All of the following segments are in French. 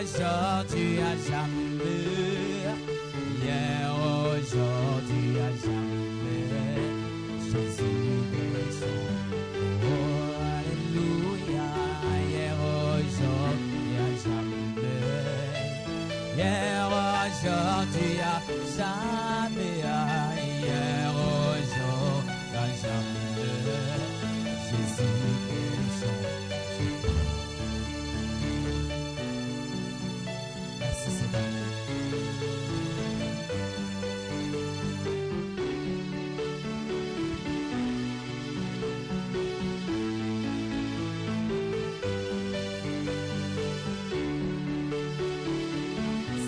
aujourd'hui, à jamais. Hier, aujourd'hui, à jamais. Jésus descend. Oh, alléluia. Hier, aujourd'hui, à jamais. Hier, aujourd'hui, à jamais. Hier, aujourd'hui, à jamais. Jésus descend. Merci Seigneur.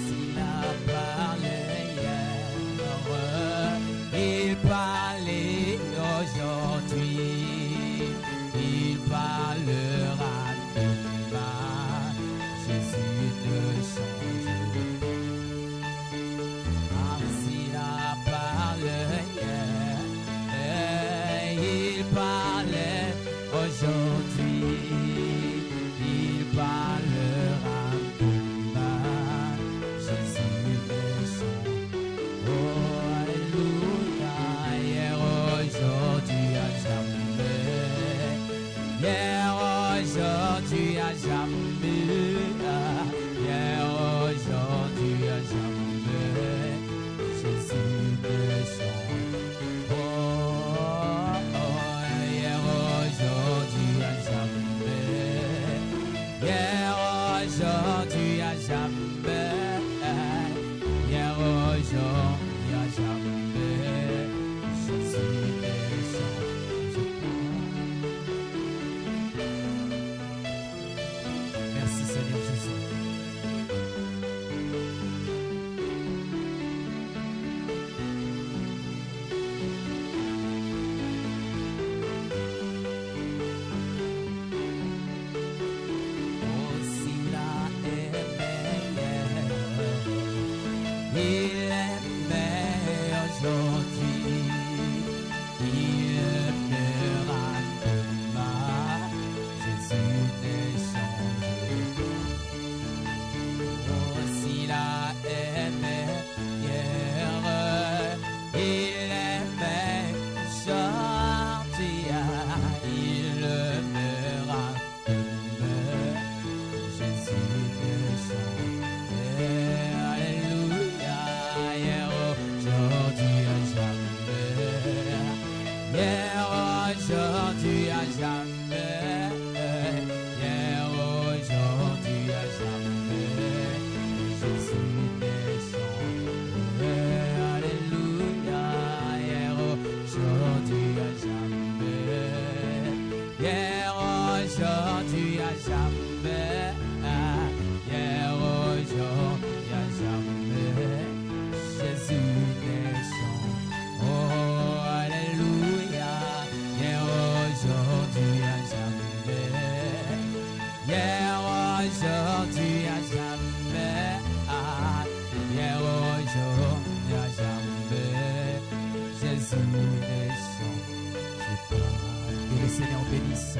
S'il a parlé hier, il parlait aujourd'hui, il parlera demain. Jésus ne change pas. Ah, s'il a parlé hier, il parlait aujourd'hui, il parlera demain. Jésus ne change pas. Oh, alléluia. Hier, aujourd'hui, à jamais. Hier, aujourd'hui, à jamais. Hier, aujourd'hui, à jamais. Jésus ne change pas. Oh, hier, aujourd'hui, à jamais. Hier, aujourd'hui, à jamais. Hier, aujourd'hui, à jamais. Jésus ne change pas. Merci Seigneur Jésus. Oh, s'il a aimé hier, il aimait aujourd'hui, il aimera demain. Jésus ne change pas. Oh, s'il a aimé hier, il aimait aujourd'hui, il aimera demain. Jésus ne change pas. Alléluia. Hier, aujourd'hui, à jamais. Hier, aujourd'hui, à jamais. Hier, aujourd'hui, à jamais. Jésus ne change pas. Alléluia. Hier, aujourd'hui, à jamais. Hier, aujourd'hui, à jamais. Hier, aujourd'hui, à jamais. Jésus ne change. Oh, alléluia. Hier, aujourd'hui, à jamais. Hier, aujourd'hui, à jamais. Hier, aujourd'hui, à jamais. Jésus ne change pas. Que le Seigneur bénisse.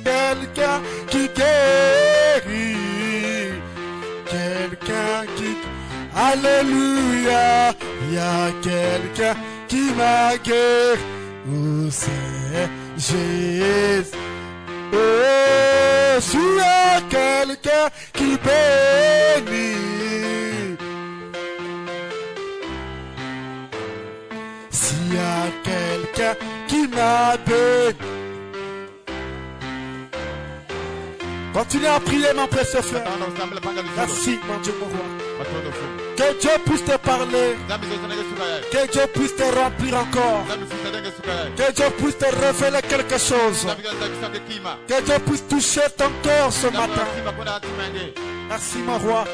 Quelqu'un qui guérit, quelqu'un qui... Alléluia, il y a quelqu'un qui m'a guéri. Où c'est Jésus? Oh, s'il y a quelqu'un qui bénit, s'il y a quelqu'un qui m'a béni. Continuez à prier, mon précieux frère. Merci, mon Dieu, mon roi. Que Dieu puisse te parler. Que Dieu puisse te remplir encore. Que Dieu puisse te révéler quelque chose. Que Dieu puisse toucher ton cœur ce matin. Merci, mon roi.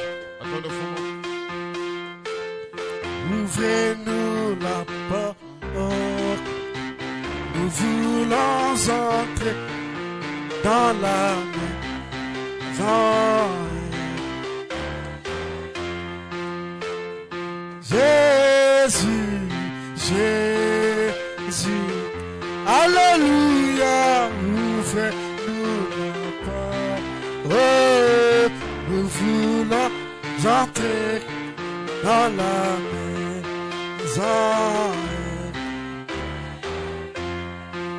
Ouvrez-nous la porte. Nous voulons entrer dans la maison. Jésus, Jésus, Alléluia, ouvre-nous la porte. dans la maison.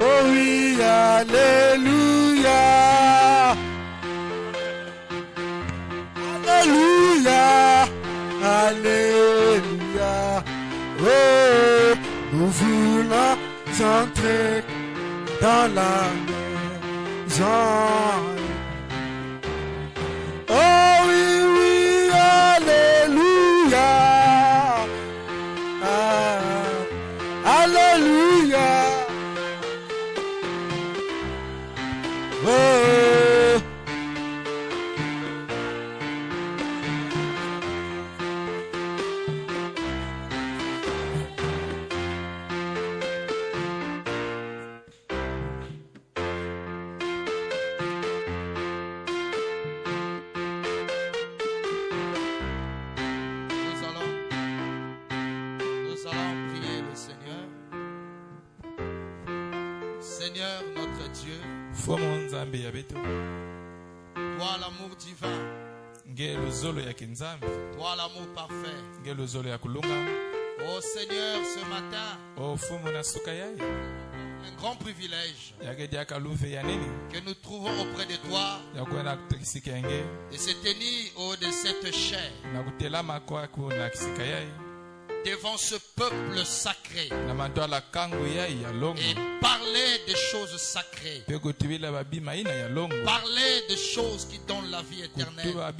Oh oui, alléluia. Alléluia. Alléluia. Oh, nous voulons entrer dans la maison. Oh oui, oui, alléluia. Ah, alléluia. Oh. Seigneur notre Dieu, toi l'amour divin, toi l'amour parfait. Oh Seigneur, ce matin, un grand privilège que nous trouvons auprès de toi de se tenir de cette chair devant ce peuple sacré et parler des choses sacrées, parler des choses qui donnent la vie éternelle.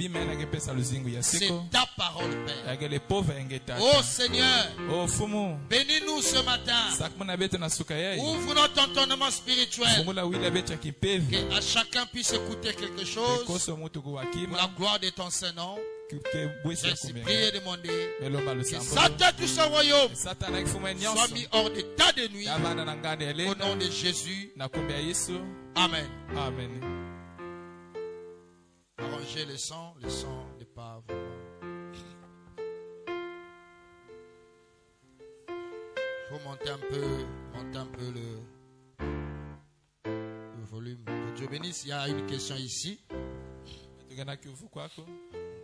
C'est ta parole, Père. Oh Seigneur, bénis-nous ce matin. Ouvre notre entendement spirituel, que à chacun puisse écouter quelque chose pour la gloire de ton Saint-Nom. J'ai prié et demandé que Satan, tout son royaume, soit mis hors d'état de nuit au nom de Jésus. Amen. Amen. Arrangez le son n'est pas vraiment. Il faut monter un peu le volume. Que Dieu bénisse. Il y a une question ici.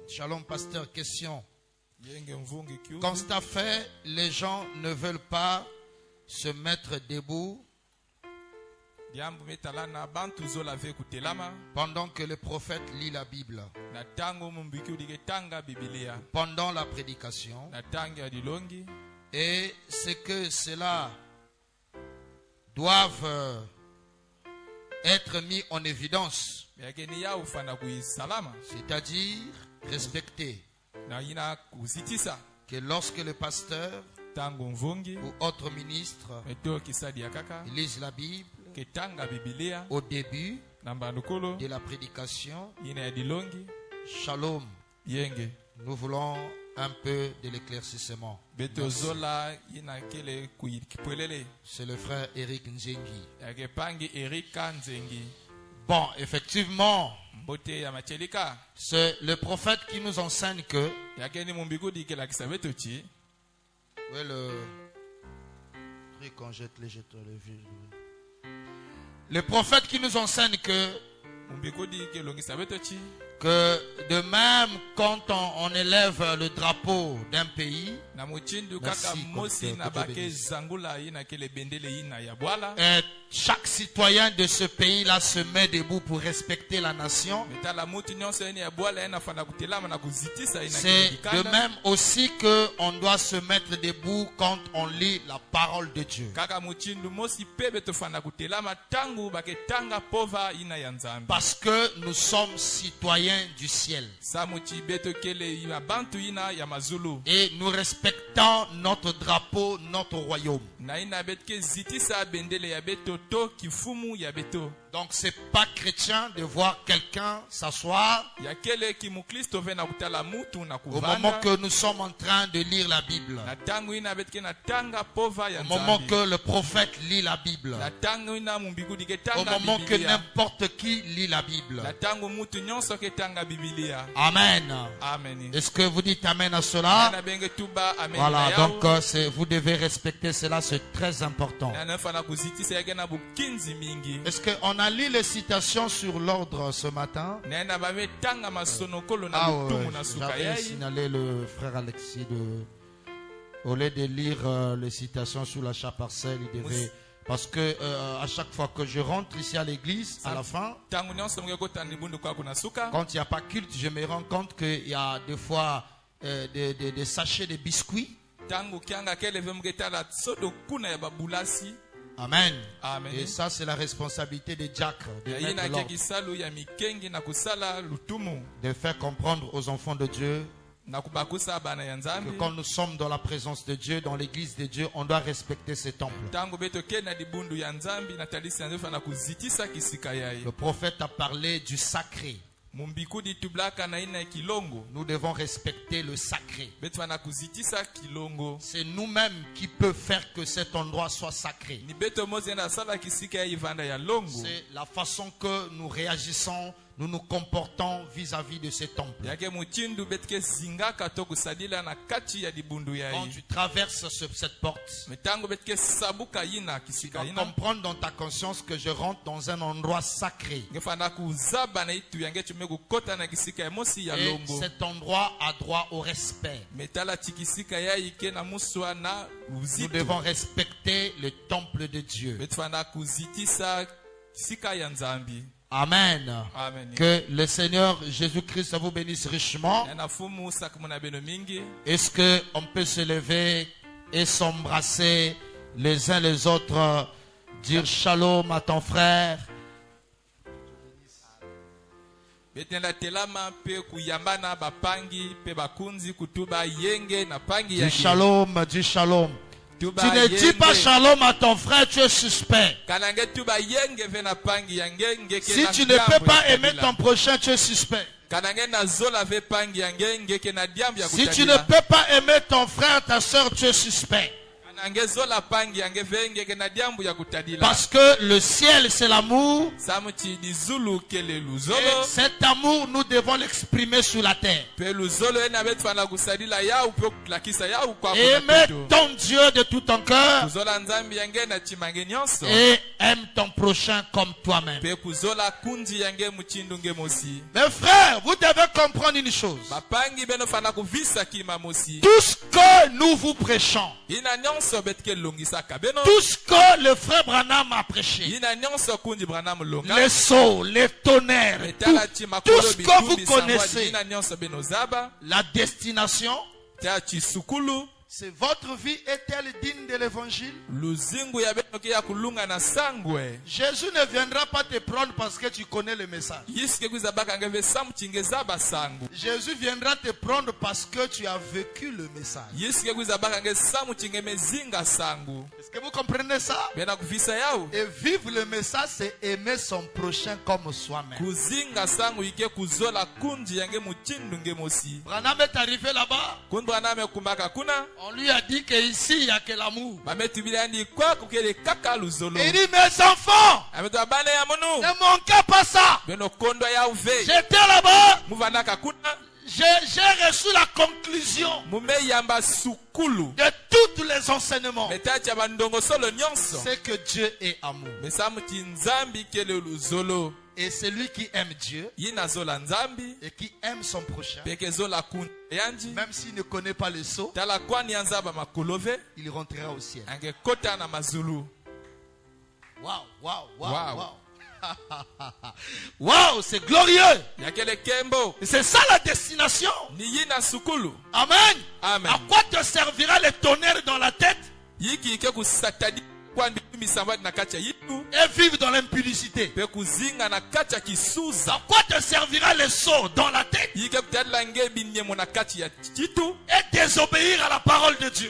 Shalom, pasteur, question. Constat fait, les gens ne veulent pas se mettre debout pendant que le prophète lit la Bible, pendant la prédication, et c'est que cela doivent être mis en évidence, c'est-à-dire respecter, que lorsque le pasteur ou autre ministre lise la Bible au début de la prédication, shalom, nous voulons un peu de l'éclaircissement. C'est le frère Eric Nzengi. Bon, effectivement, c'est le prophète qui nous enseigne que le prophète qui nous enseigne que de même quand on élève le drapeau d'un pays, chaque citoyen de ce pays-là se met debout pour respecter la nation. C'est de même aussi qu'on doit se mettre debout quand on lit la parole de Dieu. Parce que nous sommes citoyens du ciel. Et nous respectons notre drapeau, notre royaume. Donc c'est pas chrétien de voir quelqu'un s'asseoir au moment que nous sommes en train de lire la Bible, au moment que le prophète lit la Bible, au moment que n'importe qui lit la Bible. Amen. Est-ce que vous dites amen à cela? Voilà, donc vous devez respecter cela, c'est très important. Est-ce qu'on a a lu les citations sur l'ordre ce matin. J'avais signalé le frère Alexis au lieu de lire les citations sur l'achat parcelle, il devait... Parce que à chaque fois que je rentre ici à l'église, à la fin, quand il n'y a pas culte, je me rends compte qu'il y a des fois des sachets de biscuits. Amen. Amen. Et ça, c'est la responsabilité des diacres de faire comprendre aux enfants de Dieu que quand nous sommes dans la présence de Dieu, dans l'église de Dieu, on doit respecter ce temple. Le prophète a parlé du sacré. Nous devons respecter le sacré. C'est nous-mêmes qui peut faire que cet endroit soit sacré. C'est la façon que nous réagissons, nous nous comportons vis-à-vis de ce temple. Quand tu traverses cette porte, tu dois comprendre dans ta conscience que je rentre dans un endroit sacré. Et cet endroit a droit au respect. Nous devons respecter le temple de Dieu. Amen. Amen. Que le Seigneur Jésus-Christ vous bénisse richement. Est-ce qu'on peut se lever et s'embrasser les uns les autres, dire shalom à ton frère? Dis shalom, dis shalom. Tu ne dis pas shalom à ton frère, tu es suspect. Si tu ne peux pas aimer ton prochain, tu es suspect. Si tu ne peux pas aimer ton frère, ta soeur, tu es suspect. Parce que le ciel c'est l'amour. Et cet amour nous devons l'exprimer sur la terre. Aime ton Dieu de tout ton cœur. Et aime ton prochain comme toi-même. Mes frères, vous devez comprendre une chose. Tout ce que nous vous prêchons, tout ce que le frère Branham a prêché, les sauts, les tonnerres, tout ce que vous connaissez, la destination, c'est votre vie est-elle digne de l'évangile? Jésus ne viendra pas te prendre parce que tu connais le message. Jésus viendra te prendre parce que tu as vécu le message. Est-ce que vous comprenez ça? Et vivre le message, c'est aimer son prochain comme soi-même. Branham est arrivé là-bas. On lui a dit qu'ici, il n'y a que l'amour. Il dit, mes enfants, ne manquez pas ça. J'étais là-bas. J'ai reçu la conclusion de tous les enseignements. C'est que Dieu est amour. Et celui qui aime Dieu et qui aime son prochain, même s'il ne connaît pas le sceau, il rentrera au ciel. Waouh, waouh, waouh, waouh. Waouh, c'est glorieux. C'est ça la destination. Amen. Amen. À quoi te servira le tonnerre dans la tête et vivre dans l'impudicité? À quoi te servira le sceau dans la tête et désobéir à la parole de Dieu?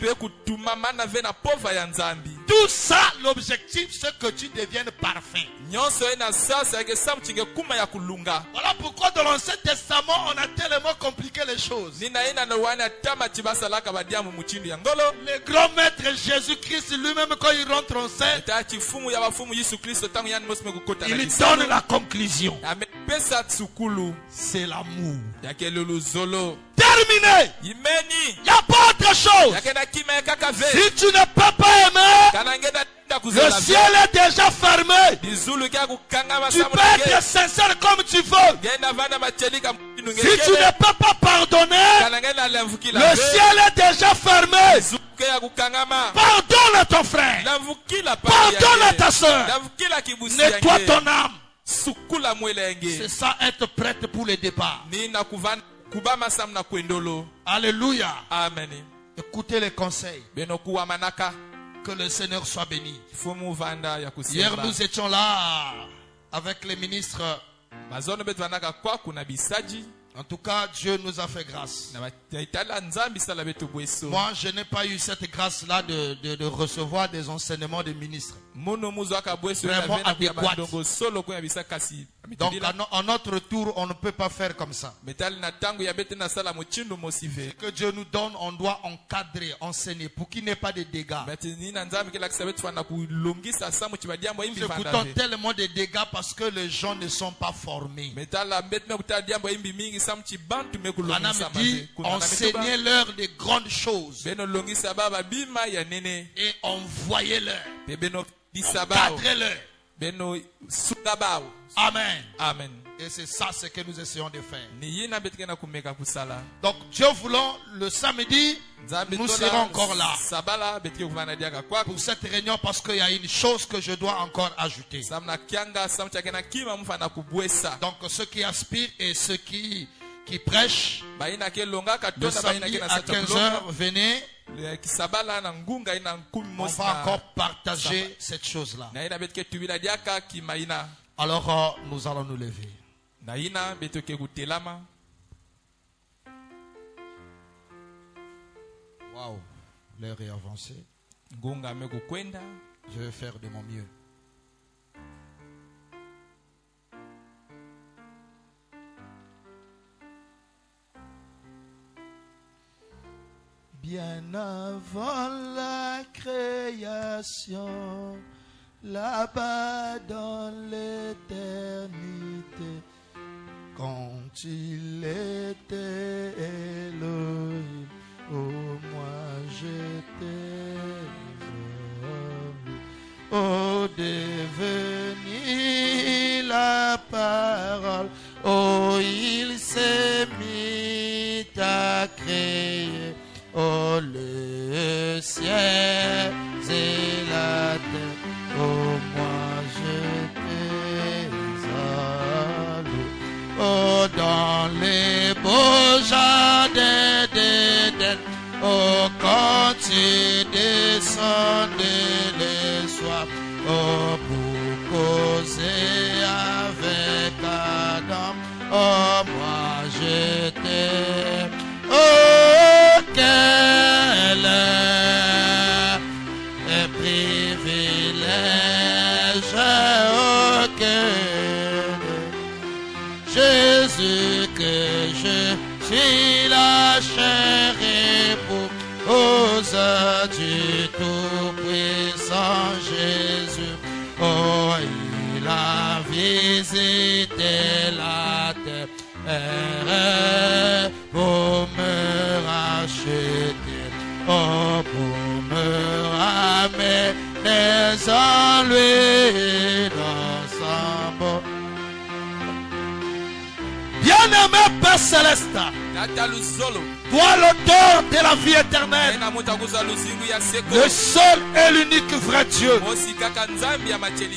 Tout ça, l'objectif, c'est que tu deviennes parfait. Voilà pourquoi dans l'Ancien Testament, on a tellement compliqué les choses. Le grand maître Jésus-Christ lui-même, quand il rentre en scène, il donne la conclusion. C'est l'amour. Terminé. Il n'y a pas autre chose. Si tu ne peux pas aimer, Le ciel est déjà fermé. Tu peux être sincère comme tu veux. Si tu ne peux pas pardonner, le ciel est déjà fermé. Pardonne à ton frère. Pardonne à ta soeur. Nettoie ton âme. C'est ça, être prête pour le départ. Alléluia. Amen. Écoutez les conseils. Que le Seigneur soit béni. Hier nous étions là avec les ministres. En tout cas, Dieu nous a fait grâce. Moi, je n'ai pas eu cette grâce-là de recevoir des enseignements des ministres. Vraiment adéquats. Donc, à notre tour, on ne peut pas faire comme ça. Ce que Dieu nous donne, on doit encadrer, enseigner pour qu'il n'y ait pas de dégâts. Nous écoutons tellement de dégâts parce que les gens ne sont pas formés. On a dit, enseignez-leur de grandes choses. Et envoyez-leur. Encadrez-leur. Amen. Amen. Et c'est ça ce que nous essayons de faire. Donc Dieu voulant, le samedi, nous serons encore là pour cette réunion parce qu'il y a une chose que je dois encore ajouter. Donc ceux qui aspirent et ceux qui prêchent, le samedi à 15h, venez. On va encore partager cette chose-là. Alors nous allons nous lever. Waouh, l'heure est avancée. Je vais faire de mon mieux. Bien avant la création, là-bas dans l'éternité, quand il était Elohim, oh moi j'étais homme, oh devenu la parole, oh il s'est mis à créer. Oh le ciel et la terre, oh moi j'étais à l'eau. Oh dans les beaux jardins d'Éden, oh quand tu descendais les soirs, oh pour causer avec Adam, oh moi j'étais. Oh, quel privilège, oh, quel Jésus, que je suis la chair épouse du Tout-Puissant Jésus. Oh, il a visité la terre pour me racheter, oh pour me ramener en lui dans son beau. Bien-aimé Père Céleste, toi l'auteur de la vie éternelle, le seul et l'unique vrai Dieu,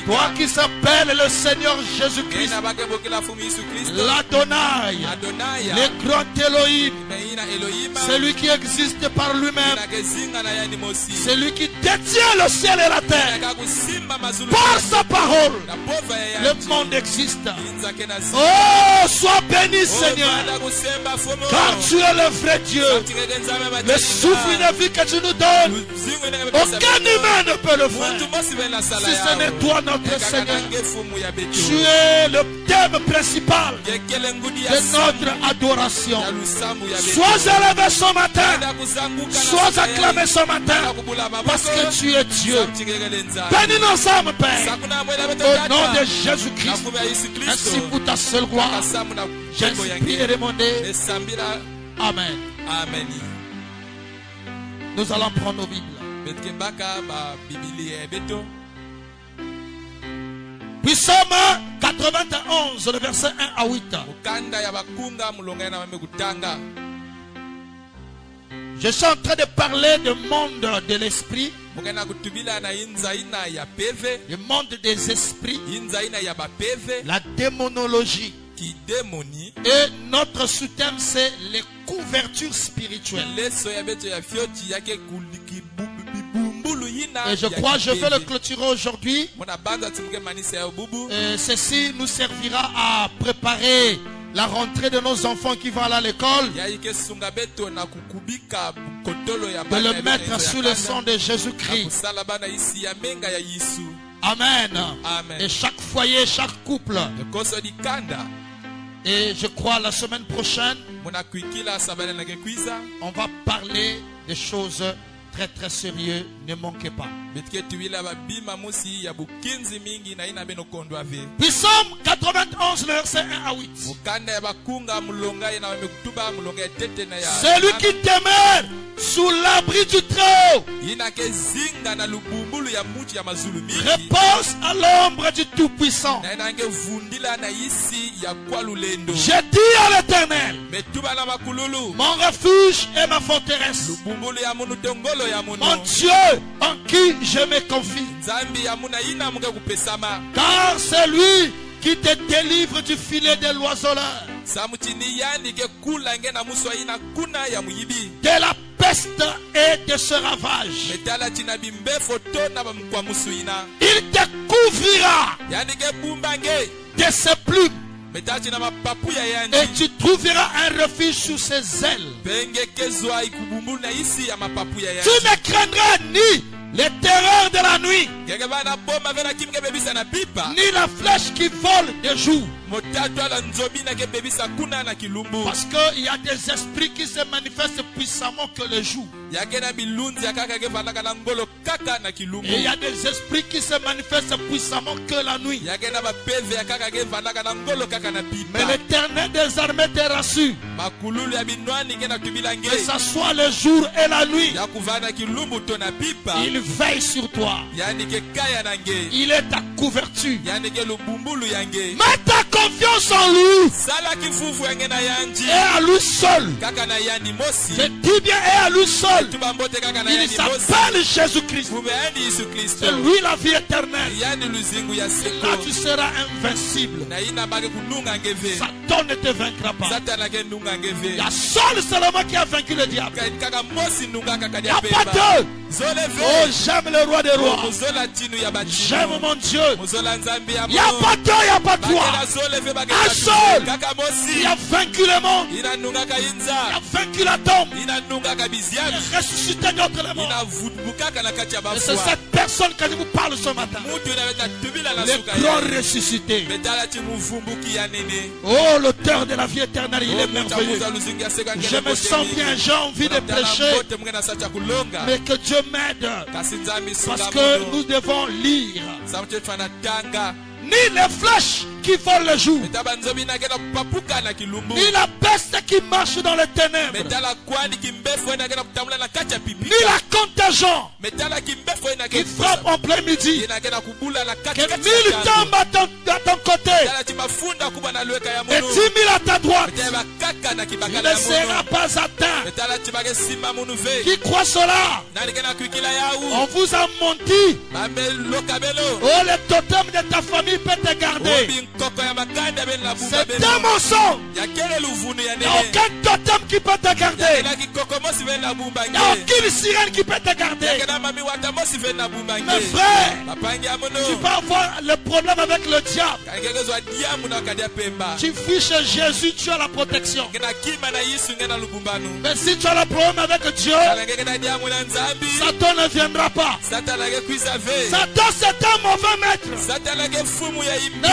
toi qui s'appelles le Seigneur Jésus-Christ, l'Adonai, le grand Elohim, celui qui existe par lui-même, celui qui détient le ciel et la terre, par sa parole, le monde existe. Oh, sois béni Seigneur, car tu es le vrai Dieu, le souffle de vie que tu nous donnes, aucun humain ne peut le faire si ce n'est toi notre Seigneur. Tu es le thème principal de notre adoration. Sois élevé ce matin, sois acclamé ce matin, parce que tu es Dieu. Bénis nos âmes, Père, au nom de Jésus-Christ. Merci pour ta seule gloire. J'inspire et demandé. Amen. Amen. Nous allons prendre nos Bibles. Puis Psaume 91, le verset 1 à 8. Je suis en train de parler du monde de l'esprit, le monde des esprits, la démonologie. Et notre sous-thème, c'est les couvertures spirituelles. Et je crois que je vais le clôturer aujourd'hui. Ceci nous servira à préparer la rentrée de nos enfants qui vont aller à l'école. De le mettre sous le sang de Jésus-Christ. Amen. Et chaque foyer, chaque couple. Et je crois la semaine prochaine, on va parler des choses très très sérieuses. Ne manquez pas. Puis Psaume 91, verset 1 à 8. Celui qui demeure sous l'abri du Très-Haut repose à l'ombre du Tout-Puissant. J'ai dit à l'Éternel, mon refuge et ma forteresse, mon Dieu en qui je me confie. Car c'est lui qui te délivre du filet de l'oiseleur, de la peste et de ce ravage. Il te couvrira de ses plumes, et tu trouveras un refuge sous ses ailes. Tu ne craindras ni les terreurs de la nuit, ni la flèche qui vole de jour. Parce qu'il y a des esprits qui se manifestent puissamment que le jour. Et il y a des esprits qui se manifestent puissamment que la nuit. Mais l'Éternel des armées te rassure, que ce soit le jour et la nuit, il veille sur toi. Il est ta couverture. Mets ta confiance en lui, et à lui seul. Je dis bien, et à lui seul. Il s'appelle Jésus-Christ. C'est lui la vie éternelle. Là tu seras invincible. Satan ne te vaincra pas. Il y a seul seulement qui a vaincu le diable. Il n'y a pas deux. Oh, j'aime le roi des rois. J'aime mon Dieu. Il n'y a pas deux, il n'y a pas trois. Un seul. Il a vaincu le monde. Il a vaincu la tombe. Il a ressuscité notre le monde. Et c'est cette personne que je vous parle ce matin. Le grand ressuscité. Oh, l'auteur de la vie éternelle, il est merveilleux. Je me sens bien, j'ai envie de prêcher. Mais que Dieu m'aide. Parce que nous devons lire. Ni les flèches qui volent le jour, ni la peste qui marche dans les ténèbres, ni la contagion qui frappe en plein midi. Que 1000 tombent à ton côté et 10 000 à ta droite, il ne sera pas atteint. Qui croit cela? On vous a menti. Oh, le totem de ta famille peut te garder. C'est un mensonge. Il n'y a aucun totem qui peut te garder. Il n'y a aucune sirène qui peut te garder. Mes frères, tu peux avoir le problème avec le diable. Tu fiches Jésus, tu as la protection. Mais si tu as le problème avec Dieu, Satan ne viendra pas. Satan c'est un mauvais maître. Ne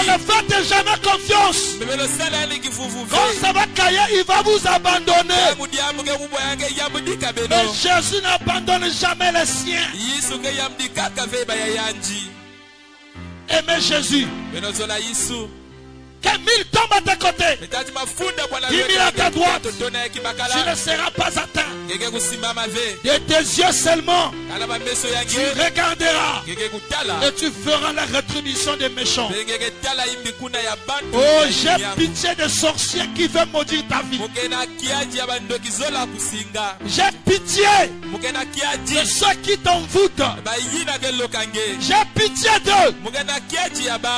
le faites jamais confiance. Quand ça va cailler, il va vous abandonner. Mais Jésus n'abandonne jamais les siens. Aimez Jésus. Que 1000 s'il tombe à tes côtés, 10 000 à ta droite, tu ne seras pas atteint. De tes yeux seulement, tu regarderas et tu feras la rétribution des méchants. Oh, j'ai pitié des sorciers qui veulent maudire ta vie. J'ai pitié de ceux qui t'envoûtent. J'ai pitié d'eux.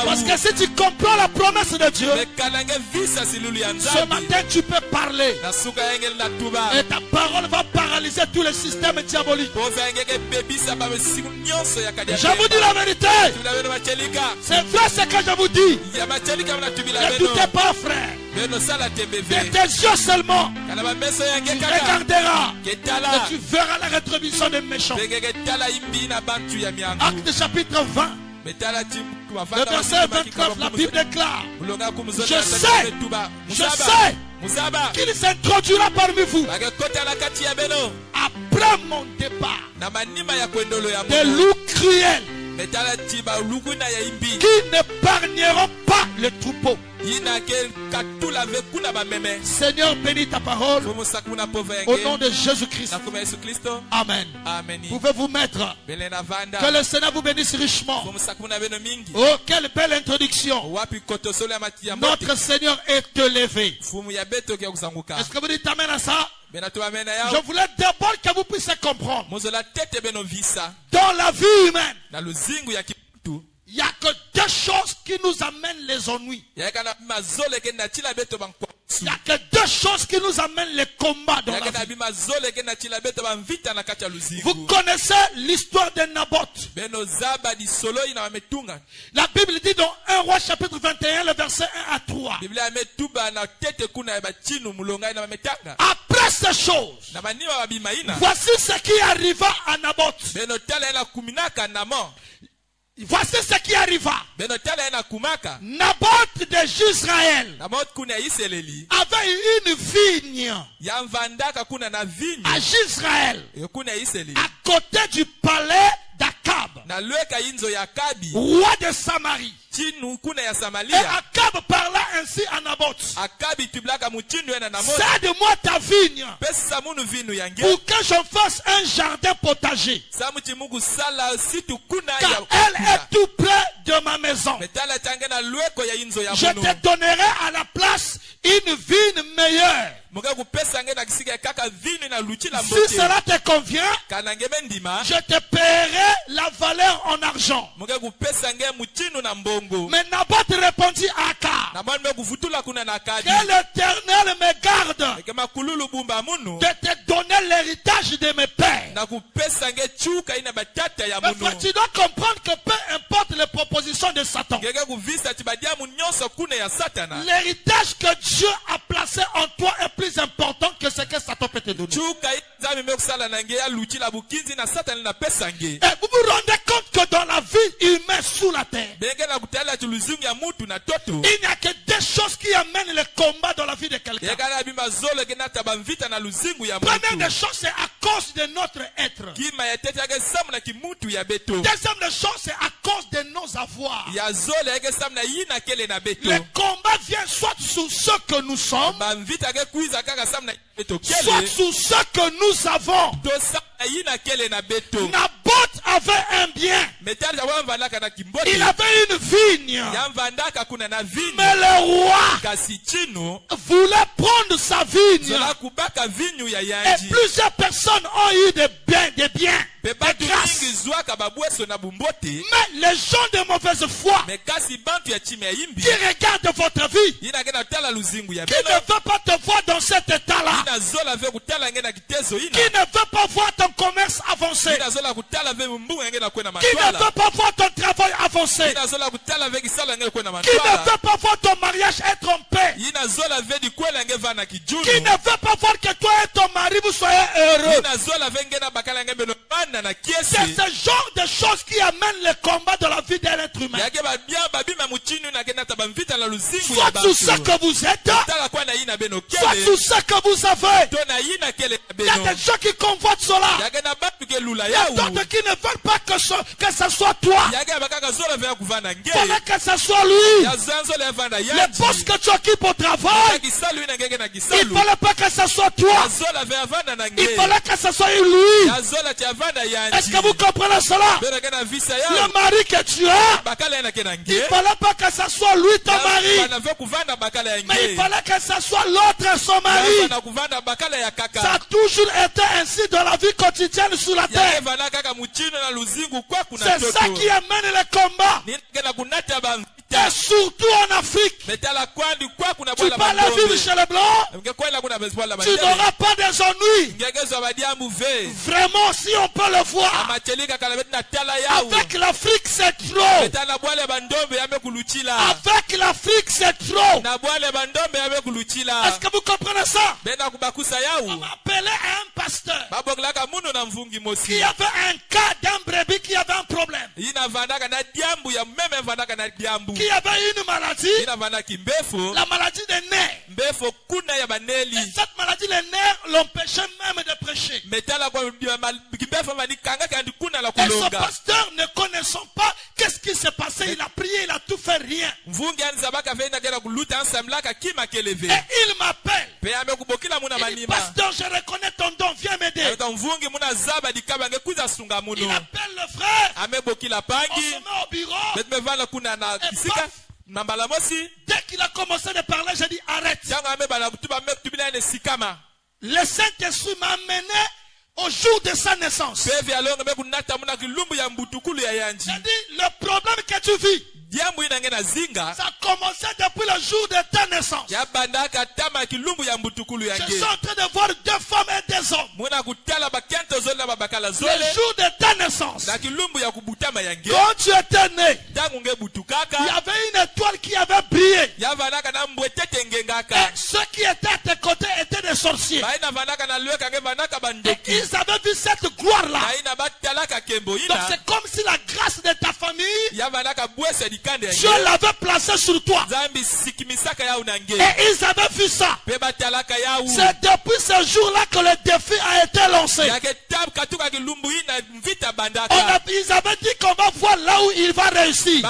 Parce que si tu comprends la promesse de Dieu, ce matin tu peux parler. Et ta parole va paralyser tous les systèmes diaboliques. Je vous dis la vérité. C'est vrai ce que je vous dis. Ne doutez pas, frère. De tes yeux seulement, tu regarderas et tu verras la rétribution des méchants. Acte chapitre 20. Le verset 29, la Bible déclare: Je sais qu'il s'introduira parmi vous après mon départ des loups cruels qui n'épargneront pas le troupeau. Seigneur, bénis ta parole au nom de Jésus-Christ. Amen. Pouvez-vous mettre? Que le Seigneur vous bénisse richement. Oh, quelle belle introduction. Notre Seigneur est élevé. Est-ce que vous dites amen à ça? Je voulais d'abord que vous puissiez comprendre. Dans la vie humaine, il n'y a que deux choses qui nous amènent les ennuis. Il n'y a que deux choses qui nous amènent les combats dans la vie. Vous connaissez l'histoire de Naboth. La Bible dit dans 1 Roi chapitre 21, le verset 1 à 3. Après ces choses, voici ce qui arriva à Naboth. Voici ce qui arriva. Naboth de Jezreel avait une vigne à Jezreel, à côté du palais d'Akab, roi de Samarie. Et Akab parla ainsi à Naboth: cède-moi ta vigne pour que j'en fasse un jardin potager, car elle est tout près de ma maison. Je te donnerai à la place une vigne meilleure. Si cela te convient, je te paierai la valeur en argent. Mais Naboth répondit à Akab: que l'Éternel me garde de te donner l'héritage de mes pères. Mais tu dois comprendre que peu importe les propositions de Satan, l'héritage que Dieu a placé en toi est plus important que ce que Satan peut te donner. Et vous vous rendez compte que dans la vie humaine sous la terre, il n'y a que des choses qui amènent le combat dans la vie de quelqu'un. Première des choses, c'est à cause de notre être. Deuxième des choses, c'est à cause de nos avoirs. Le combat vient soit sur ce que nous sommes, soit sur ce que nous avons. Naboth avait un bien. Il avait une vigne. Mais le roi voulait prendre sa vigne. Et plusieurs personnes ont eu des biens. Mais les gens de mauvaise foi qui regardent votre vie, qui ne veulent pas te voir dans cet état-là, qui ne veut pas voir ton commerce avancé, qui ne veut pas voir ton travail avancé, qui ne veut pas voir ton mariage être en paix, qui ne veut pas voir que toi et ton mari vous soyez heureux. C'est ce genre de choses qui amènent le combat de la vie d'un être humain. Soit tout ce que vous êtes, soit tout ce que vous avez. Il y a des gens qui convoitent cela. Il y a d'autres qui ne veulent pas que ce soit toi. Il faudrait que ce soit lui. Les postes que tu occupes au travail, il ne fallait pas que ce soit toi. Il fallait que ce soit lui. Est-ce que vous comprenez cela? Le mari que tu as, il ne fallait pas que ce soit lui ton mari. Mais il fallait que ce soit l'autre son mari. Ça a toujours été ainsi dans la vie quotidienne sur la terre. C'est ça qui amène le combat. Et surtout en Afrique. Tu peux aller vivre chez les Blancs. Tu n'auras pas des ennuis. Vraiment, si on peut le voir. Avec l'Afrique, c'est trop. Avec l'Afrique, c'est trop. Est-ce que vous comprenez ça? On m'a appelé un pasteur qui avait un cas d'un brebis qui avait un problème. Qui avait une maladie, la maladie des nerfs. Et cette maladie des nerfs l'empêchait même de prêcher. Et ce pasteur, ne connaissant pas qu'est-ce qui s'est passé, il a prié, il a tout fait, rien. Et il m'appelle. Il dit, pasteur, je reconnais ton don, viens m'aider. Il appelle le frère. On se met au bureau. Dès qu'il a commencé de parler, j'ai dit arrête. Le Saint-Esprit m'a amené au jour de sa naissance. J'ai dit le problème que tu vis, ça a commencé depuis le jour de ta naissance. Je suis en train de voir 2 femmes et 2 hommes. Le jour de ta naissance, quand tu étais né, il y avait une étoile qui avait brillé. Et ceux qui étaient à tes côtés étaient des sorciers. Et ils avaient vu cette gloire-là. Donc c'est comme si la grâce de ta famille, Dieu l'avait placé sur toi. Et ils avaient vu ça. C'est depuis ce jour-là que le défi a été lancé. Ils avaient dit qu'on va voir là où il va réussir.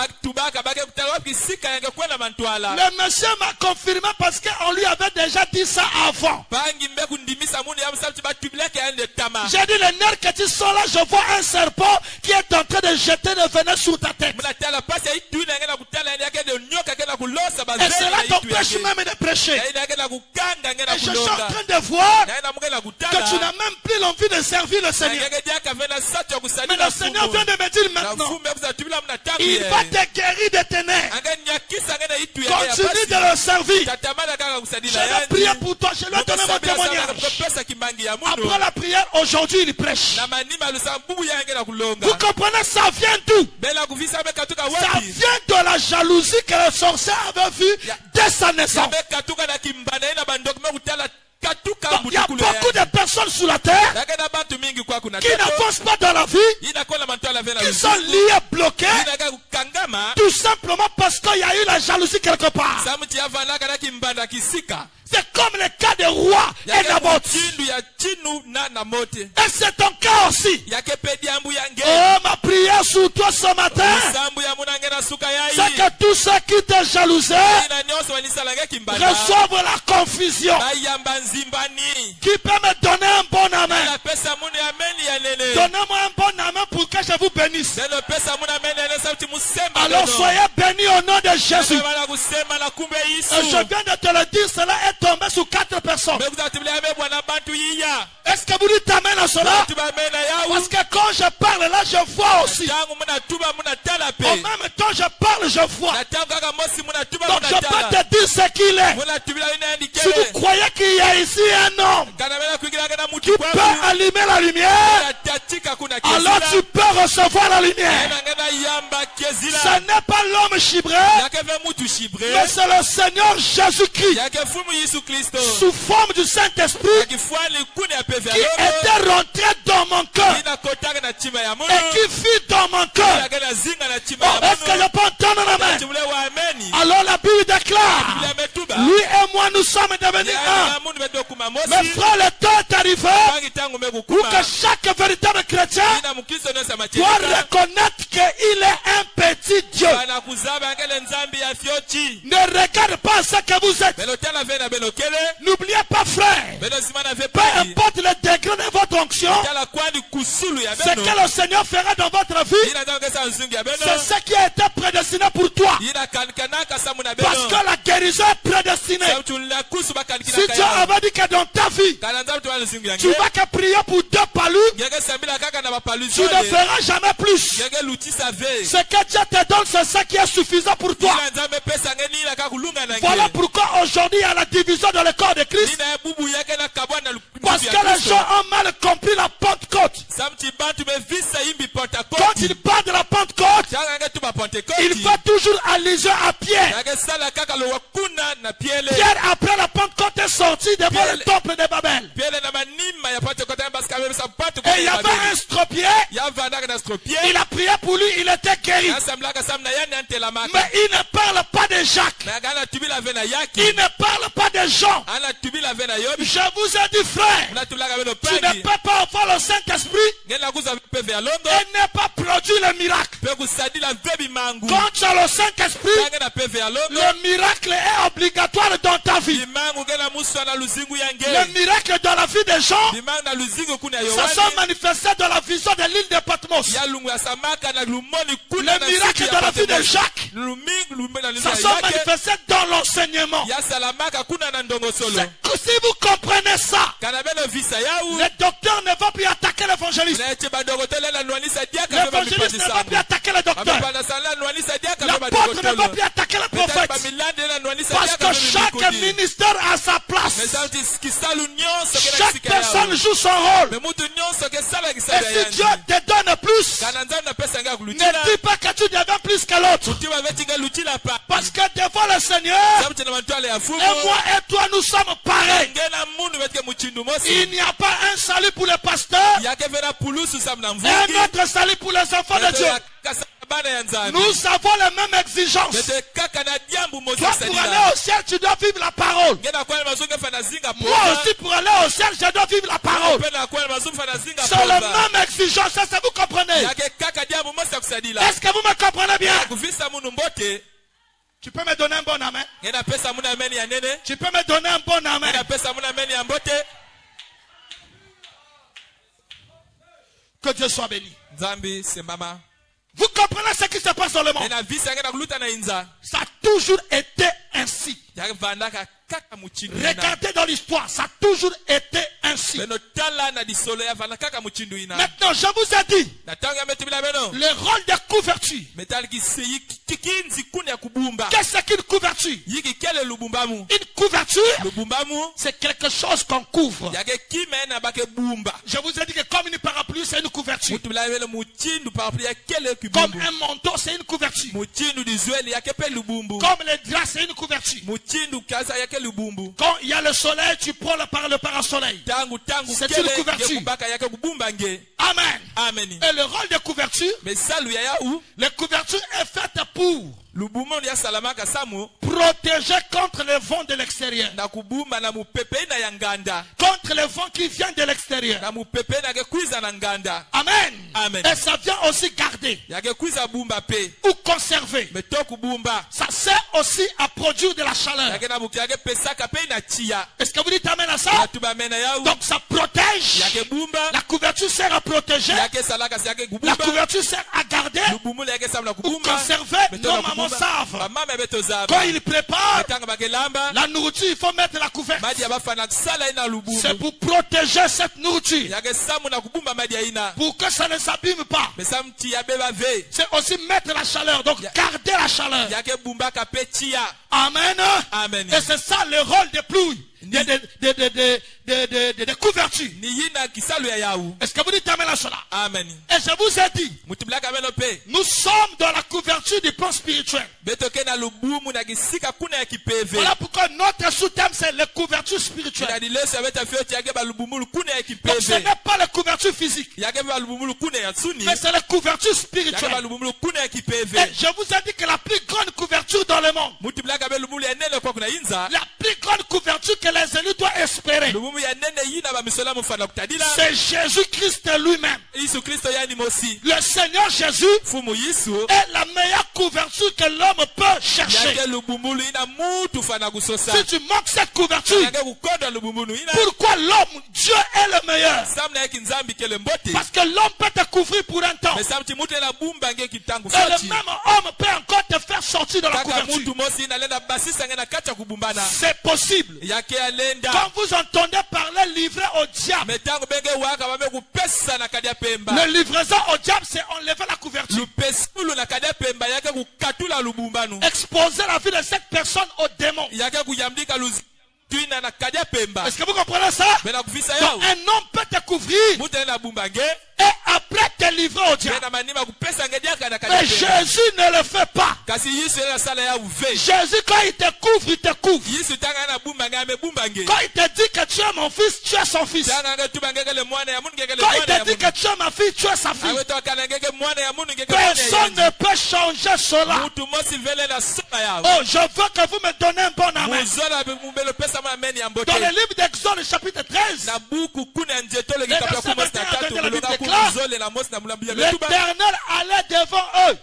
Le monsieur m'a confirmé parce qu'on lui avait déjà dit ça avant. J'ai dit le nerf que tu sens là, je vois un serpent qui est en train de jeter le venin sur ta tête. Et cela t'empêche même de prêcher. Et je suis en train de voir que tu n'as même plus l'envie de servir le Seigneur. Mais le Seigneur vient de me dire maintenant, il va te guérir de tes nerfs. Continue de le servir. Je vais prier pour toi, je lui ai donné mon témoignage. Après la prière, aujourd'hui il prêche. Vous comprenez, ça vient d'où? Ça vient de la jalousie que le sorcier avait vue dès sa naissance. Donc, il y a beaucoup de personnes sur la terre qui n'avancent pas dans la vie, qui sont liés, bloqués, tout simplement parce qu'il y a eu la jalousie quelque part. C'est comme le cas des rois et Naboth. Et c'est ton cas aussi. Oh, ma prière sur toi ce matin, c'est que tous ceux qui te jalousaient reçoivent la confusion. Qui peut me donner un bon amen? Donnez-moi un bon amen pour que je vous bénisse. Alors soyez bénis au nom de Jésus. Et je viens de te le dire, cela est tombé sur 4 personnes. Est-ce que vous dites amen à cela? Parce que quand je parle là, je vois aussi. En même temps, je parle, je vois. Donc je peux te dire ce qu'il est. Si vous croyez qu'il y a ici un homme qui peut allumer la lumière, alors tu peux recevoir la lumière. Ce n'est pas l'homme chibré, mais c'est le Seigneur Jésus-Christ sous forme du Saint-Esprit qui était rentré dans mon cœur et qui fit dans mon cœur. Est-ce que je peux entendre la main? Alors la Bible déclare, lui et moi nous sommes devenus un. Mes frères, le temps est arrivé où que chaque véritable chrétien doit reconnaître qu'il est un petit Dieu. Ne regarde pas ce que vous êtes. N'oubliez pas, frère, peu importe le degré de votre onction, ce que le Seigneur fera dans votre vie, c'est ce qui a été prédestiné pour toi. Parce que la guérison est prédestinée. Si Dieu avait dit que dans ta vie, tu vas que prier pour 2 palus, tu ne feras jamais plus. Ce que Dieu te donne, c'est ce qui est suffisant pour toi. Voilà pourquoi aujourd'hui il y a la division dans le corps de Christ. Parce que les gens ont mal compris la Pentecôte. Quand il parle de la Pentecôte, il fait toujours allusion à Pierre. Pierre, après la Pentecôte, est sorti devant le temple de Babel. Et il y avait un stropié. Il a prié pour lui, il était guéri. Mais il ne parle pas de Jacques. Il ne parle pas de Jean. Je vous ai dit, frère, tu ne peux pas avoir le Saint-Esprit et ne pas produire le miracle. Quand tu as le Saint-Esprit, le miracle est obligatoire dans ta vie. Le miracle dans la vie des gens, ça s'est manifesté dans la vision de l'île de Patmos. Le miracle dans la vie de Jacques, ça s'est manifesté dans l'enseignement. Si vous comprenez ça, le docteur ne va plus attaquer l'évangéliste. L'évangéliste ne va plus attaquer le docteur. L'apôtre ne va plus attaquer le prophète. Parce que chaque ministère a sa place. Chaque personne joue son rôle. Et si Dieu te donne plus, ne dis pas que tu deviens plus que l'autre. Parce que devant le Seigneur, et moi et toi nous sommes pareils. Il n'y a pas un salut pour les pasteurs et un autre salut pour les enfants de Dieu. Nous avons les mêmes exigences. Toi, pour aller au ciel, tu dois vivre la parole. Moi aussi, pour aller au ciel, je dois vivre la parole. C'est la même exigence, est-ce que vous comprenez? Est-ce que vous me comprenez bien? Tu peux me donner un bon amen? Tu peux me donner un bon amen? Que Dieu soit béni. Vous comprenez ce qui se passe dans le monde? Ça a toujours été ainsi. Regardez dans l'histoire, ça a toujours été ainsi. Maintenant, je vous ai dit, le rôle de couverture. Qu'est-ce qu'une couverture? Une couverture, c'est quelque chose qu'on couvre. Je vous ai dit que comme une parapluie, c'est une couverture. Comme un manteau, c'est une couverture. Comme les draps, c'est une couverture. Quand il y a le soleil, tu prends le parasoleil. C'est une couverture. Amen. Et le rôle de couverture, la couverture est faite pour protéger contre les vents de l'extérieur. Contre les vents qui viennent de l'extérieur. Amen. Et ça vient aussi garder ou conserver. Ça sert aussi à produire de la chaleur. Est-ce que vous dites amen à ça? Donc ça protège. La couverture sert à protéger. La couverture sert à garder ou conserver. Nos mamans savent. Quand ils préparent la nourriture, il faut mettre la couverture. C'est pour protéger cette nourriture. Pour que ça ne s'abîme pas. C'est aussi mettre la chaleur. Donc garder la chaleur. Amen. Et c'est ça le rôle des pluies. des couvertures. Est-ce que vous dites amen à cela? Amen. Et je vous ai dit, nous sommes dans la couverture du plan spirituel. Voilà pourquoi notre sous-thème c'est la couverture spirituelle. Donc ce n'est pas la couverture physique, mais c'est la couverture spirituelle. Et je vous ai dit que la plus grande couverture dans le monde, la plus grande couverture que les élus doivent espérer, c'est Jésus-Christ lui-même. Le Seigneur Jésus est la meilleure couverture que l'homme peut chercher. Si tu manques cette couverture, pourquoi l'homme, Dieu est le meilleur? Parce que l'homme peut te couvrir pour un temps, et le même homme peut encore te faire sortir de la couverture. C'est possible. Quand vous entendez parler livré au diable, le livraison au diable, c'est enlever la couverture, exposer la vie de cette personne au démon. Est-ce que vous comprenez ça? Donc, un homme peut te couvrir et après te livrer au diable. Mais Jésus ne le fait pas. Jésus, quand il te couvre, il te couvre. Quand il te dit que tu es mon fils, tu es son fils. Quand il te dit que tu es ma fille, tu es sa fille. Personne ne peut changer cela. Oh, je veux que vous me donnez un bon amen. Dans le livre d'Exode, chapitre 13, l'Éternel allait devant eux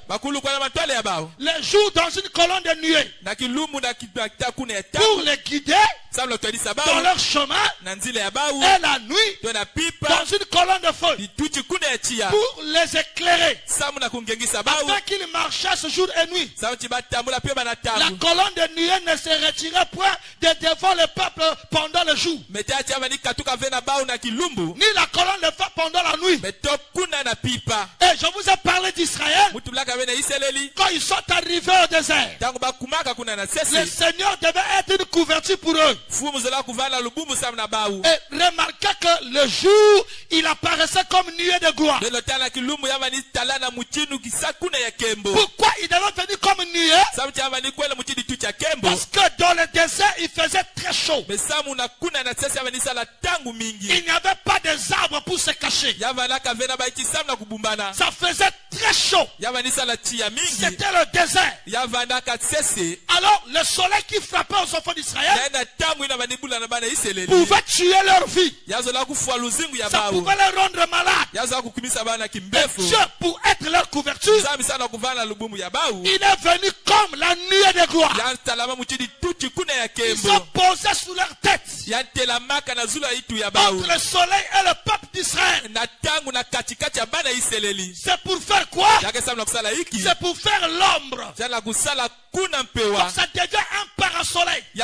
les jours dans une colonne de nuée pour les guider dans leur chemin, et la nuit dans une colonne de feu pour les éclairer, afin qu'ils marchaient ce jour et nuit. La colonne de nuée ne se retirait point de devant le peuple pendant le jour, ni la colonne de feu pendant la nuit. Et je vous ai parlé d'Israël quand ils sont arrivés au désert. Le Seigneur devait être une couverture pour eux. Et remarquez que le jour, il apparaissait comme nuée de gloire. Pourquoi il devait venir comme nuée? Parce que dans le désert, il faisait très chaud. Il n'y avait pas des arbres pour se cacher. Ça faisait très chaud. C'était le désert. Alors le soleil qui frappait aux enfants d'Israël pouvait tuer leur vie. Ça pouvait les rendre malades. Et Dieu, pour être leur couverture, il est venu comme la nuée de gloire. Ils sont posés sous leur tête entre le soleil et le peuple d'Israël. C'est pour faire quoi? C'est pour faire l'ombre. Donc ça devient un parasoleil qui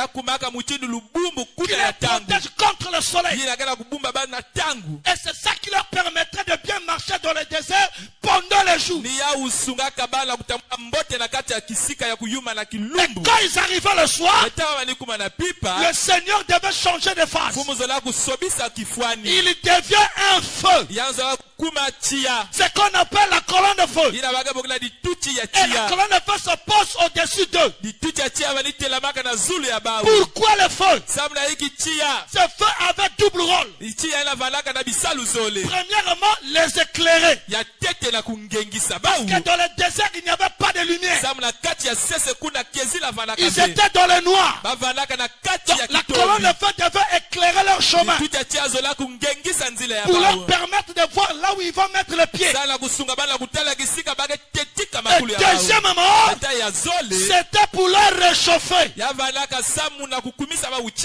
les protège contre le soleil. Et c'est ça qui leur permettrait de bien marcher dans le désert pendant les jours. Et quand ils arrivaient le soir, le Seigneur devait changer de face. Il devient un feu. C'est qu'on appelle la colonne de feu. Et la colonne de feu se pose au-dessus d'eux. Pourquoi le feu? Ce feu avait double rôle. Premièrement, les éclairer. Parce que dans le désert, il n'y avait pas de lumière. Ils étaient dans le noir. Donc, la colonne de feu devait éclairer leur chemin pour leur permettre de voir là où ils vont mettre le pied. Et deuxièmement, c'était pour leur réchauffer.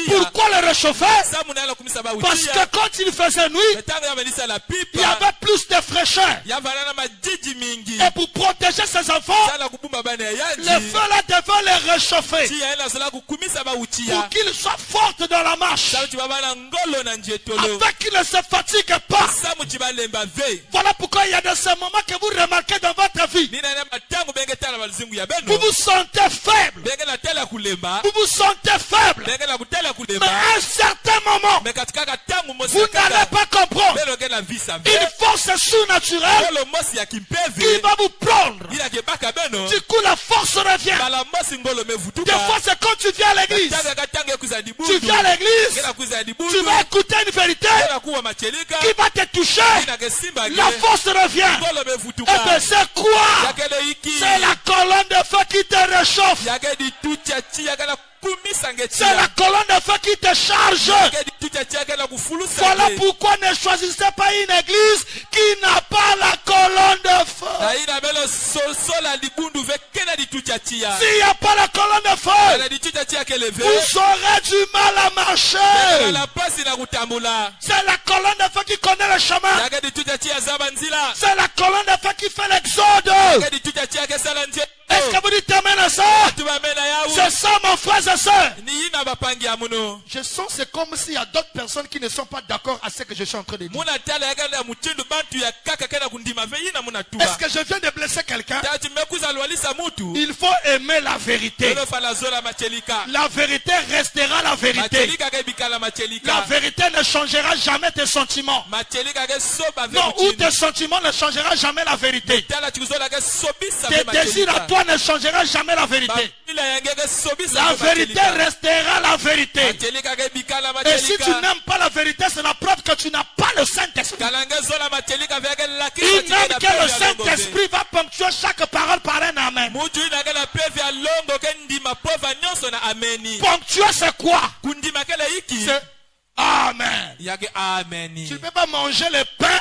Pourquoi le réchauffer? Parce que quand il faisait nuit, il y avait plus de fraîcheur. Et pour protéger ses enfants, le feu là devait les réchauffer pour qu'ils soient forts dans la marche. qu'il ne se fatigue pas. Voilà pourquoi il y a de ces moments que vous remarquez dans votre vie. Vous vous sentez faible. Vous vous sentez faible. Mais à un certain moment, vous n'allez pas comprendre. Une force surnaturelle qui va vous prendre. Du coup, la force revient. Des fois, c'est quand tu viens à l'église. Tu viens à l'église, tu vas écouter une vérité qui va te toucher. La force revient. Et bien, c'est quoi? C'est la colonne de feu qui te réchauffe. C'est la colonne de feu qui te charge. Voilà pourquoi ne choisissez pas une église qui n'a pas la colonne de feu. S'il n'y a pas la colonne de feu, vous aurez du mal à marcher. C'est la colonne de feu qui connaît le chemin. C'est la colonne de feu qui fait l'exode. Est-ce que vous dites amen à ça? C'est ça, mon frère et soeur. Je sens c'est comme s'il y a d'autres personnes qui ne sont pas d'accord à ce que je suis en train de dire. Est-ce que je viens de blesser quelqu'un? Il faut aimer la vérité. La vérité restera la vérité. La vérité ne changera jamais tes sentiments. Non, ou tes sentiments ne changera jamais la vérité. Tes désirs à toi ne changera jamais la vérité. La vérité restera la vérité. Et si tu n'aimes pas la vérité, c'est la preuve que tu n'as pas le Saint-Esprit. Une âme que le Saint-Esprit va ponctuer chaque parole par un amen. Ponctuer c'est quoi? C'est amen. Tu ne peux pas manger le pain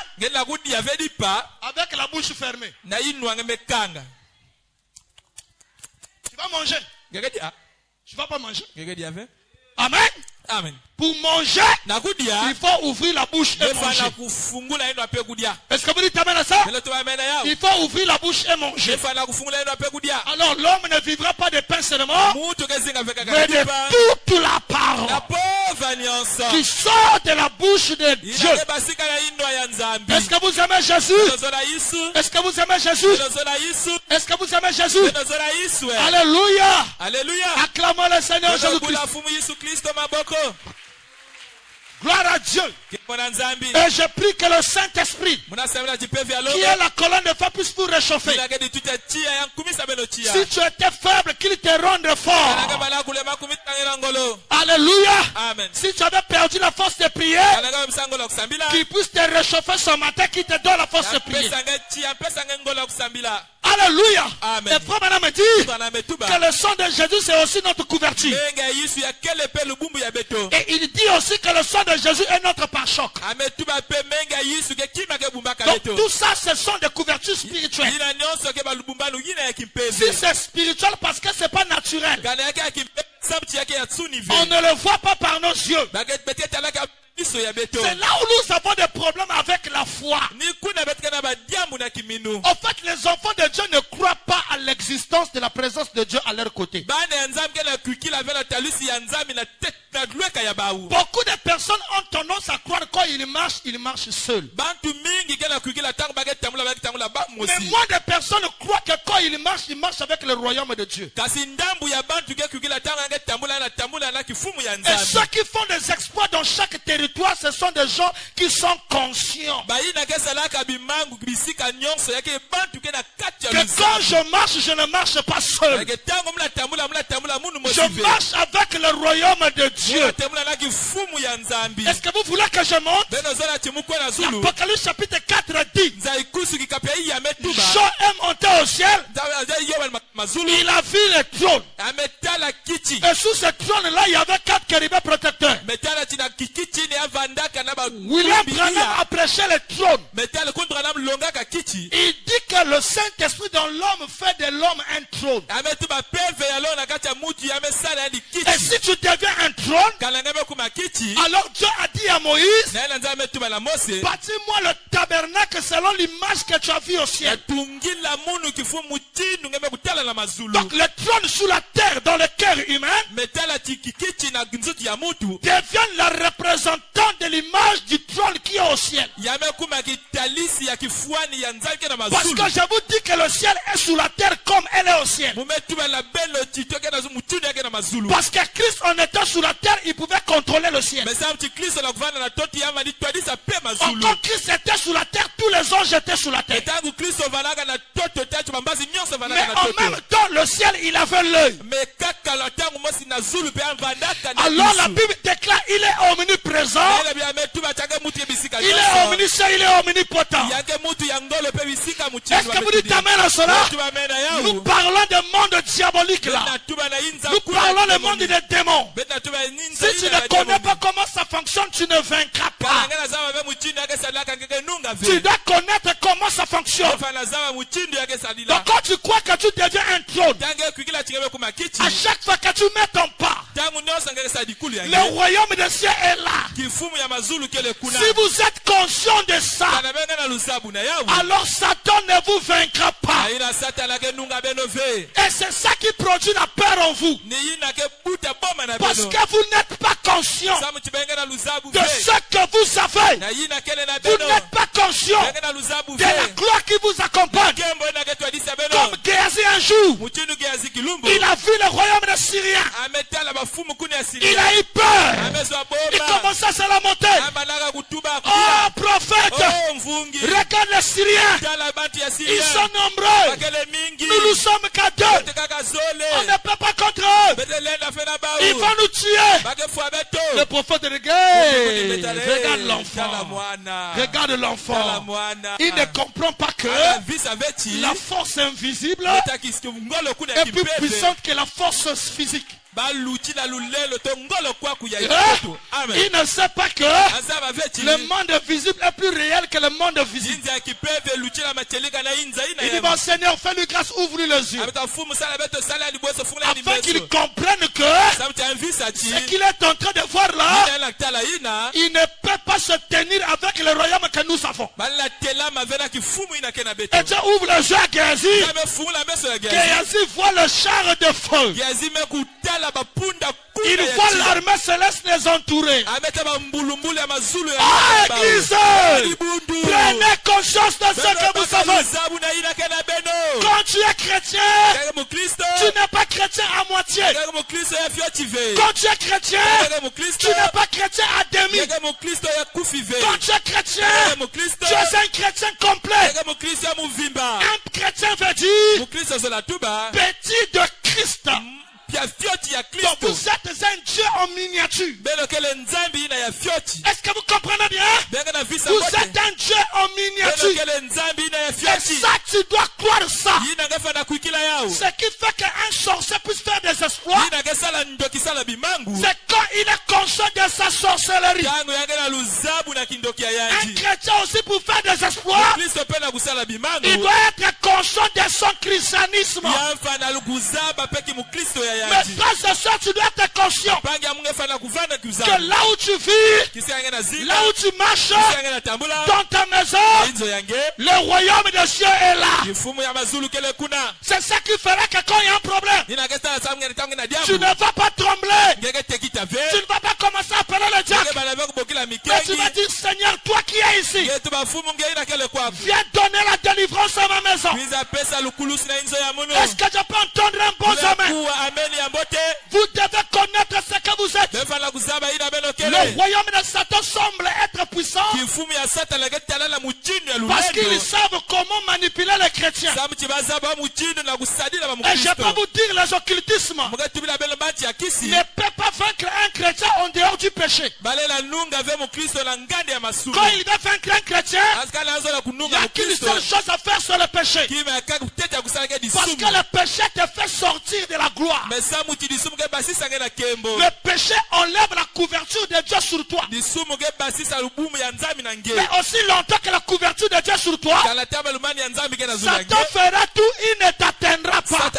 avec la bouche fermée. Tu vas manger. Tu ne vas pas manger. Amen. Amen. Pour manger, il faut ouvrir la bouche et manger. Est-ce que vous dites amen à ça? Il faut ouvrir la bouche et manger. Alors l'homme ne vivra pas de pain seulement, mais de toute la parole qui sort de la bouche de Dieu. Est-ce que vous aimez Jésus? Est-ce que vous aimez Jésus? Est-ce que vous aimez Jésus? Alléluia. Acclamons le Seigneur Jésus-Christ. Gloire à Dieu. Et je prie que le Saint-Esprit, qui est la colonne de feu, puisse vous réchauffer. Si tu étais faible, qu'il te rende fort. Alléluia. Amen. Si tu avais perdu la force de prier, qu'il puisse te réchauffer ce matin, qu'il te donne la force de prier. Alléluia. Amen. Et frère Madame me dit que le sang de Jésus c'est aussi notre couverture. Et il dit aussi que le sang de Jésus est notre pare-choc. Donc tout ça ce sont des couvertures spirituelles. Si c'est spirituel parce que c'est pas naturel, on ne le voit pas par nos yeux. C'est là où nous avons des problèmes avec la foi. En fait, les enfants de Dieu ne croient pas à l'existence de la présence de Dieu à leur côté. Beaucoup de personnes ont tendance à croire quand ils marchent seuls. Mais moins de personnes croient que quand ils marchent avec le royaume de Dieu. Et ceux qui font des exploits dans chaque territoire, ce sont des gens qui sont conscients que quand je marche, je ne marche pas seul. Je marche avec le royaume de Dieu. Est-ce que vous voulez que je monte? L'Apocalypse chapitre 4 dit: Jean est monté au ciel. Il a vu le trône. Et sous ce trône-là, il y avait 4 chérubins protecteurs. William Branham a prêché le trône. Il dit que le Saint-Esprit dans l'homme fait de l'homme un trône. Et si tu deviens un trône, alors Dieu a dit à Moïse: bâtis-moi le tabernacle selon l'image que tu as vue au ciel. Donc le trône sous la terre dans le cœur humain devient la représentant de l'image du trône qui est au ciel. Parce que je vous dis que le ciel est sous la terre comme elle est au ciel. Parce que Christ en étant sous la terre, il pouvait contrôler le ciel. Quand Christ était sous la terre, tous les anges étaient sous la terre. Mais en même temps, le ciel, il avait l'œil. Alors la Bible déclare, il est omniprésent. Il est omniscient, il est omnipotent. Est-ce que vous dites amen à cela? Nous parlons du monde diabolique là. Nous parlons du monde des démons. Si tu ne connais pas comment ça fonctionne, tu ne vaincras pas. Tu dois connaître comment ça fonctionne. Donc quand tu crois que tu deviens un trône, à chaque fois que tu mets ton pas, le royaume des cieux est là. Si vous êtes conscient de ça, alors Satan ne vous vaincra pas. Et c'est ça qui produit la peur en vous. Parce que vous n'êtes pas conscient de ce que vous savez. Vous n'êtes pas conscient de la gloire qui vous accompagne. Comme Géasi un jour, il a vu le royaume des Syriens. Il a eu peur. Il commença à se lamenter. Oh prophète, regarde les Syriens. Ils sont nombreux. Nous sommes qu'à 2. On ne peut pas contre eux. Ils vont nous tuer. Le prophète regarde l'enfant. Regarde l'enfant. Il ne comprend pas que la force invisible est plus puissante que la force physique. Il ne sait pas que le monde visible est plus réel que le monde visible. Il dit, mon Seigneur, fais-lui grâce, ouvre-lui les yeux. Afin qu'il comprenne que ce qu'il est en train de voir là, il ne peut pas se tenir avec le royaume que nous avons. Et Dieu ouvre les yeux à Géasi. Géasi voit le char de feu. Il voit l'armée céleste les entourer. Église, prenez conscience de ce que vous savez. Quand tu es chrétien, tu n'es pas chrétien à moitié. Quand tu es chrétien, tu n'es pas chrétien à demi. Quand tu es chrétien, tu es un chrétien complet. Un chrétien veut dire petit de Christ. Donc vous êtes un Dieu en miniature. Est-ce que vous comprenez bien? Vous êtes un Dieu en miniature. Et ça, tu dois croire ça. Ce qui fait qu'un sorcier puisse faire des exploits, c'est quand il est conscient de sa sorcellerie. Un chrétien aussi pour faire des exploits, il doit être conscient de son christianisme. Mais frère et soeur, tu dois être conscient que là où tu vis, là où tu marches, dans ta maison, le royaume des cieux est là. C'est ça qui fera que quand il y a un problème, tu ne vas pas trembler. Tu ne vas pas commencer à appeler le diable. Mais tu vas dire, Seigneur, toi qui es ici, viens donner la délivrance à ma maison. Est-ce que je peux entendre un bon amen? Vous devez connaître ce que vous êtes. Le royaume de Satan semble être puissant parce qu'ils savent comment manipuler les chrétiens. Et je peux vous dire, les occultismes ne peuvent pas vaincre un chrétien en dehors du péché. Quand il veut vaincre un chrétien, il n'y a qu'une seule chose à faire sur le péché. Parce que le péché te fait sortir de la gloire. Le péché enlève la couverture de Dieu sur toi. Mais aussi longtemps que la couverture de Dieu sur toi, Satan fera tout, il ne t'atteindra pas.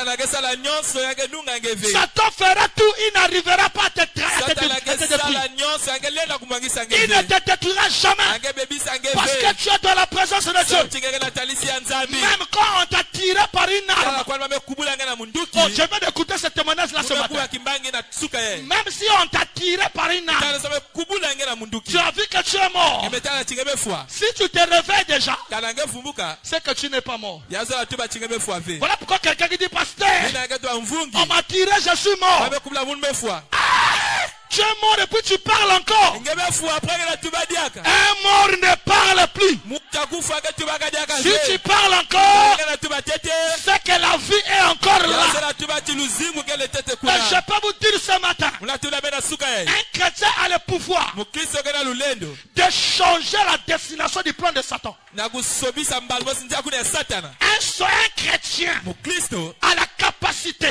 Satan fera tout, il n'arrivera pas à te détruire. Il ne te détruira jamais. Parce que tu es dans la présence de Dieu. Même quand on t'a tiré par une arme. Oh, je viens d'écouter ce témoignage là ce matin. Même si on t'a tiré par une âme. Tu as vu que tu es mort. Si tu te réveilles déjà, c'est que tu n'es pas mort. Voilà pourquoi quelqu'un qui dit, pasteur, on m'a tiré, je suis mort. Tu es mort et puis tu parles encore. Un mort ne parle plus. Si tu parles encore, c'est que la vie est encore là. Et je peux vous dire ce matin, un chrétien a le pouvoir de changer la destination du plan de Satan. Un chrétien a la capacité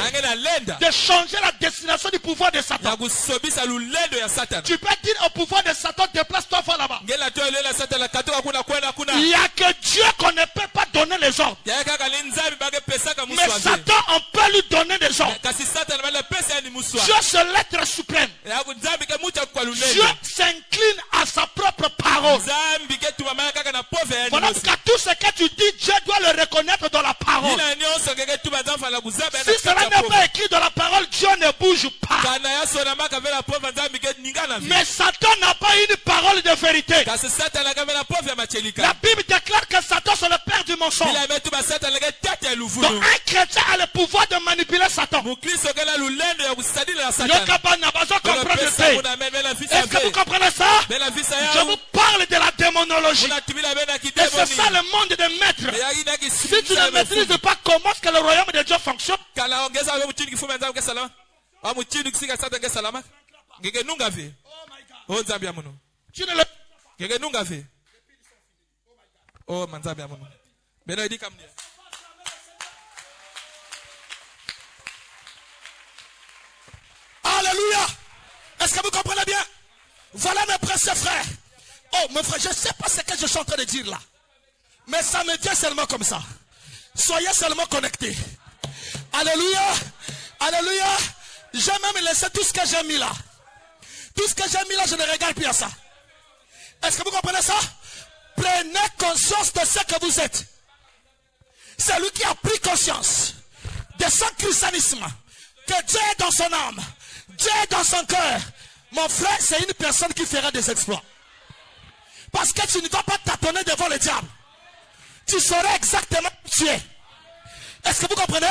de changer la destination du pouvoir de Satan. Tu peux dire au pouvoir de Satan, déplace-toi, va là-bas. Il n'y a que Dieu qu'on ne peut pas donner les ordres. Mais Satan, on peut lui donner des ordres. Dieu, c'est l'être suprême. Dieu s'incline à sa propre parole. Voilà pourquoi tout ce que tu dis, Dieu doit le reconnaître dans la parole. Si cela n'est pas écrit dans la parole, Dieu ne bouge pas. Mais Satan n'a pas une parole de vérité. La Bible déclare que Satan c'est le père du mensonge. Donc un chrétien a le pouvoir de manipuler Satan. Est-ce que vous comprenez ça? Je vous parle de la démonologie. Et c'est ça le monde des maîtres. Si tu ne maîtrises pas comment est-ce que le royaume de Dieu fonctionne, tu ne le... Alléluia. Est-ce que vous comprenez bien? Voilà mes précieux frères. Oh mes frères, je ne sais pas ce que je suis en train de dire là, mais ça me vient seulement comme ça. Soyez seulement connectés. Alléluia. Alléluia. J'ai même laissé tout ce que j'ai mis là. Tout ce que j'ai mis là, je ne regarde plus à ça. Est-ce que vous comprenez ça? Prenez conscience de ce que vous êtes. C'est lui qui a pris conscience de son christianisme, que Dieu est dans son âme, Dieu est dans son cœur. Mon frère, c'est une personne qui fera des exploits. Parce que tu ne vas pas tâtonner devant le diable. Tu sauras exactement où tu es. Est-ce que vous comprenez?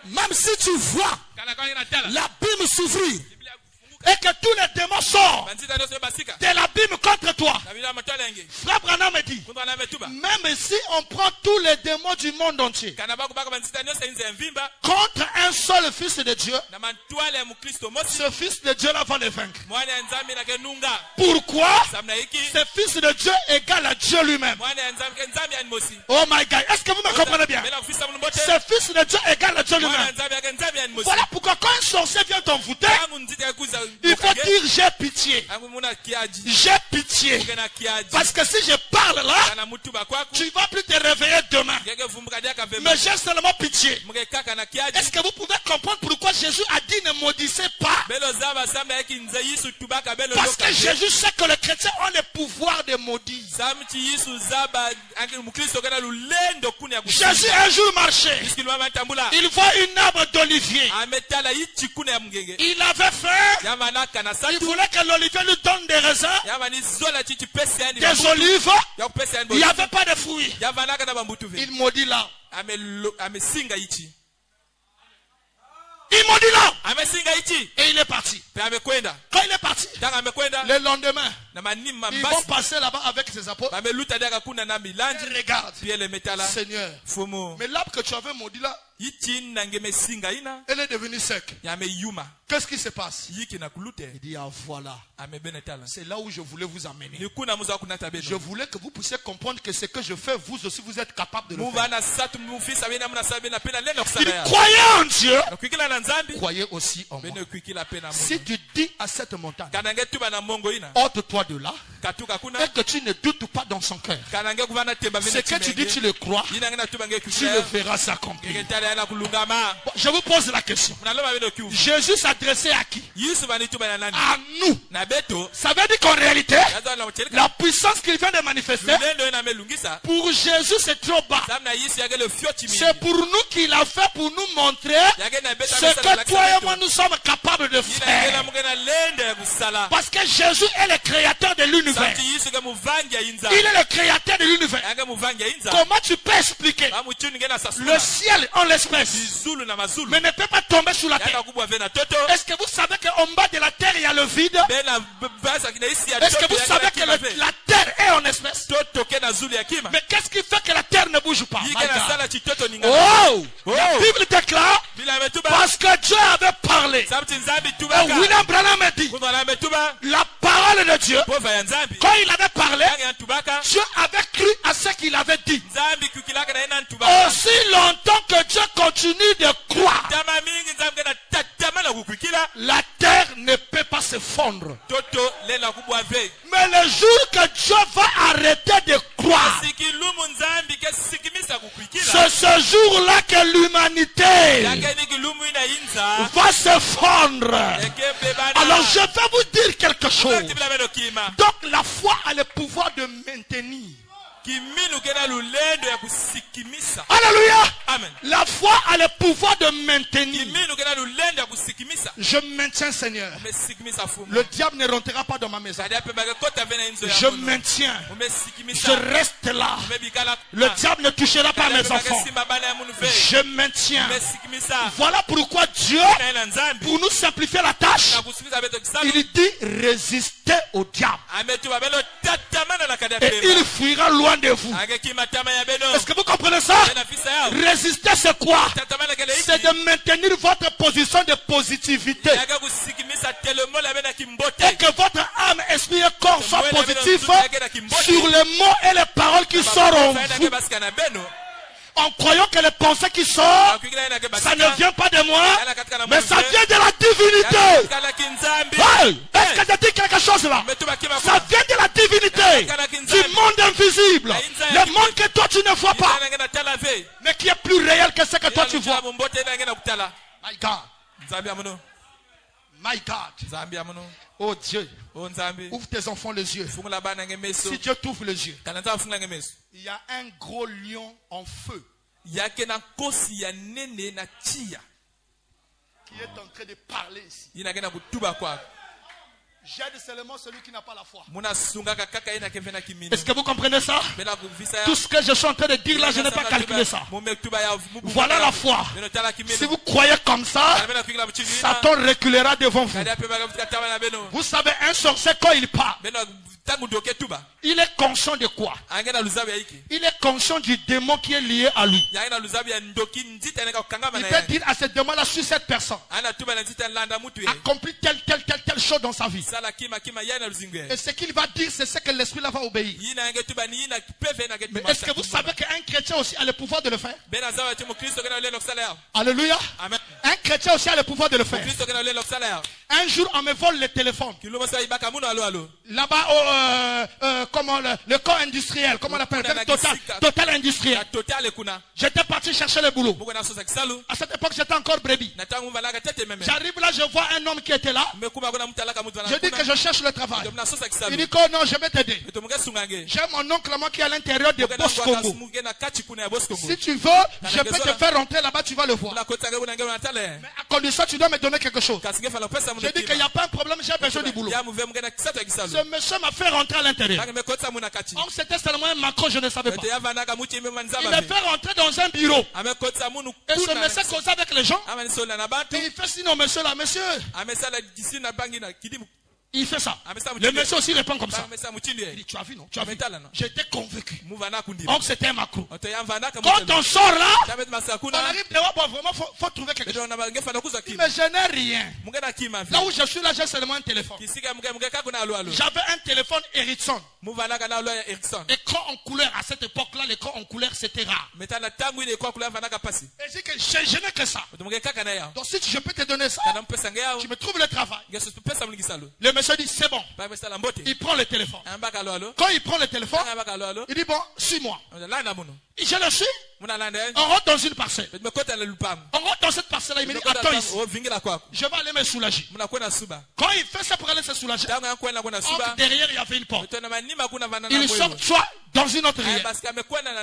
Même si tu vois l'abîme s'ouvrir et que tous les démons sortent de l'abîme contre toi, Frère Branham me dit, même si on prend tous les démons du monde entier contre un seul fils de Dieu, ce fils de Dieu là va le vaincre. Pourquoi? Ce fils de Dieu égale à Dieu lui-même. Oh my God, est-ce que vous me comprenez bien? Ce fils de Dieu égale à Dieu lui-même. Voilà pourquoi quand un sorcier vient t'envoûter, il faut dire j'ai pitié. J'ai pitié. Parce que si je parle là, tu ne vas plus te réveiller demain. Mais j'ai seulement pitié. Est-ce que vous pouvez comprendre pourquoi Jésus a dit ne maudissez pas? Parce que Jésus sait que les chrétiens ont le pouvoir de maudire. Jésus un jour marchait. Il voit une arbre d'olivier. Il avait faim. Il voulait que l'olivier lui donne des raisins, des olives. Il n'y avait pas de fruits. Il maudit là. Il maudit là. Et il est parti. Quand il est parti, le lendemain, ils vont passer là-bas avec ses apôtres. Ils regardent. Seigneur, mais l'arbre que tu avais maudit là, elle est devenue sec. Qu'est-ce qui se passe? Il dit, ah voilà. C'est là où je voulais vous amener. Je voulais que vous puissiez comprendre que ce que je fais, vous aussi vous êtes capable de le faire. Il croyait en Dieu. Croyez aussi en moi. Si tu dis à cette montagne, ôte-toi de là, et que tu ne doutes pas dans son cœur, ce que tu dis, tu le crois, tu le verras s'accomplir. Je vous pose la question. Jésus s'adressait à qui? À nous. Ça veut dire qu'en réalité, la puissance qu'il vient de manifester, pour Jésus c'est trop bas. C'est pour nous qu'il a fait, pour nous montrer ce que toi et moi nous sommes capables de faire. Parce que Jésus est le créateur de l'univers. Il est le créateur de l'univers. Comment tu peux expliquer le ciel en l'espèce, mais ne peut pas tomber sur la terre? Est-ce que vous savez qu'en bas de la terre il y a le vide? Est-ce que vous savez que la terre est en espèce? Mais qu'est-ce qui fait que la terre ne bouge pas? Oh! La Bible déclare, parce que Dieu avait parlé. Et William Branham a dit, la parole de Dieu, quand il avait parlé, Dieu avait cru à ce qu'il avait dit. Aussi longtemps que Dieu continue de croire, la terre ne peut pas se fondre. Mais le jour que Dieu va arrêter de croire, c'est ce jour-là que l'humanité va se fondre. Alors je vais vous dire quelque chose. Donc la foi a le pouvoir de maintenir. Alléluia. Amen. La foi a le pouvoir de maintenir. Je maintiens, Seigneur. Le diable ne rentrera pas dans ma maison. Je maintiens. Je reste là. Le diable ne touchera pas mes enfants. Je maintiens. Voilà pourquoi Dieu, pour nous simplifier la tâche, il dit résister au diable. Et il fuira loin de vous. Est-ce que vous comprenez ça? Résister, c'est quoi? C'est de maintenir votre position de positivité. Et que votre âme, esprit et corps soient positifs sur les mots et les paroles qui sortent en vous. En croyant que les pensées qui sortent, ça ne vient pas de moi, mais ça vient de la divinité. Hey, est-ce que je dis quelque chose là? Ça vient de la divinité, du monde invisible, le monde que toi tu ne vois pas, mais qui est plus réel que ce que toi tu vois. My God. My God. Oh Dieu, ouvre tes enfants les yeux. Si Dieu t'ouvre les yeux, il y a un gros lion en feu qui est en train de parler ici. J'aide seulement celui qui n'a pas la foi. Est-ce que vous comprenez ça? Tout ce que je suis en train de dire là, je n'ai pas calculé ça. Voilà la foi. Si vous croyez comme ça, Satan reculera devant vous. Vous savez, un sorcier quand il part, il est conscient de quoi? Il est conscient du démon qui est lié à lui. Il peut dire à ce démon-là, sur cette personne, accomplit telle chose dans sa vie. Et ce qu'il va dire, c'est ce que l'esprit là va obéir. Mais est-ce que vous savez qu'un chrétien aussi a le pouvoir de le faire? Alléluia. Un chrétien aussi a le pouvoir de le faire. Un jour, on me vole le téléphone. Là-bas, comment le corps industriel, comment on l'appelle? Total industriel. J'étais parti chercher le boulot. À cette époque, j'étais encore brebis. J'arrive là, je vois un homme qui était là. Je dis que je cherche le travail. Il dit que non, je vais t'aider. J'ai mon oncle là, moi qui est à l'intérieur de Boss Congo. Si tu veux, je peux te faire rentrer là-bas, tu vas le voir. Mais à condition, tu dois me donner quelque chose. Je dis qu'il n'y a pas un problème, j'ai besoin du boulot. Ce monsieur m'a fait rentrer à l'intérieur. Donc c'était seulement un macro, je ne savais pas. Il m'a fait rentrer dans un bureau. Et ce monsieur causait avec les gens. Et il fait sinon, monsieur là, monsieur. Il fait ça. Le monsieur aussi répond comme ça. Il dit, tu as vu, non? Tu as vu? J'étais convaincu. Donc c'était un macro. Quand on sort là, on arrive dehors, bon, vraiment, faut trouver quelque chose. Mais je n'ai rien. Là où je suis là, j'ai seulement un téléphone. J'avais un téléphone Ericsson. Écran en couleur, à cette époque-là, l'écran en couleur, c'était rare. Et je dis que je n'ai que ça. Donc si je peux te donner ça, tu me trouves le travail. Le monsieur dit c'est bon. Il prend le téléphone. Quand il prend le téléphone, il dit bon, suis-moi. Je le suis. On rentre dans une parcelle. On rentre dans cette parcelle-là. Il me dit attends ici. Je vais aller me soulager. Quand il fait ça pour aller se soulager, derrière il y avait une porte. Il sort soit dans une autre rivière.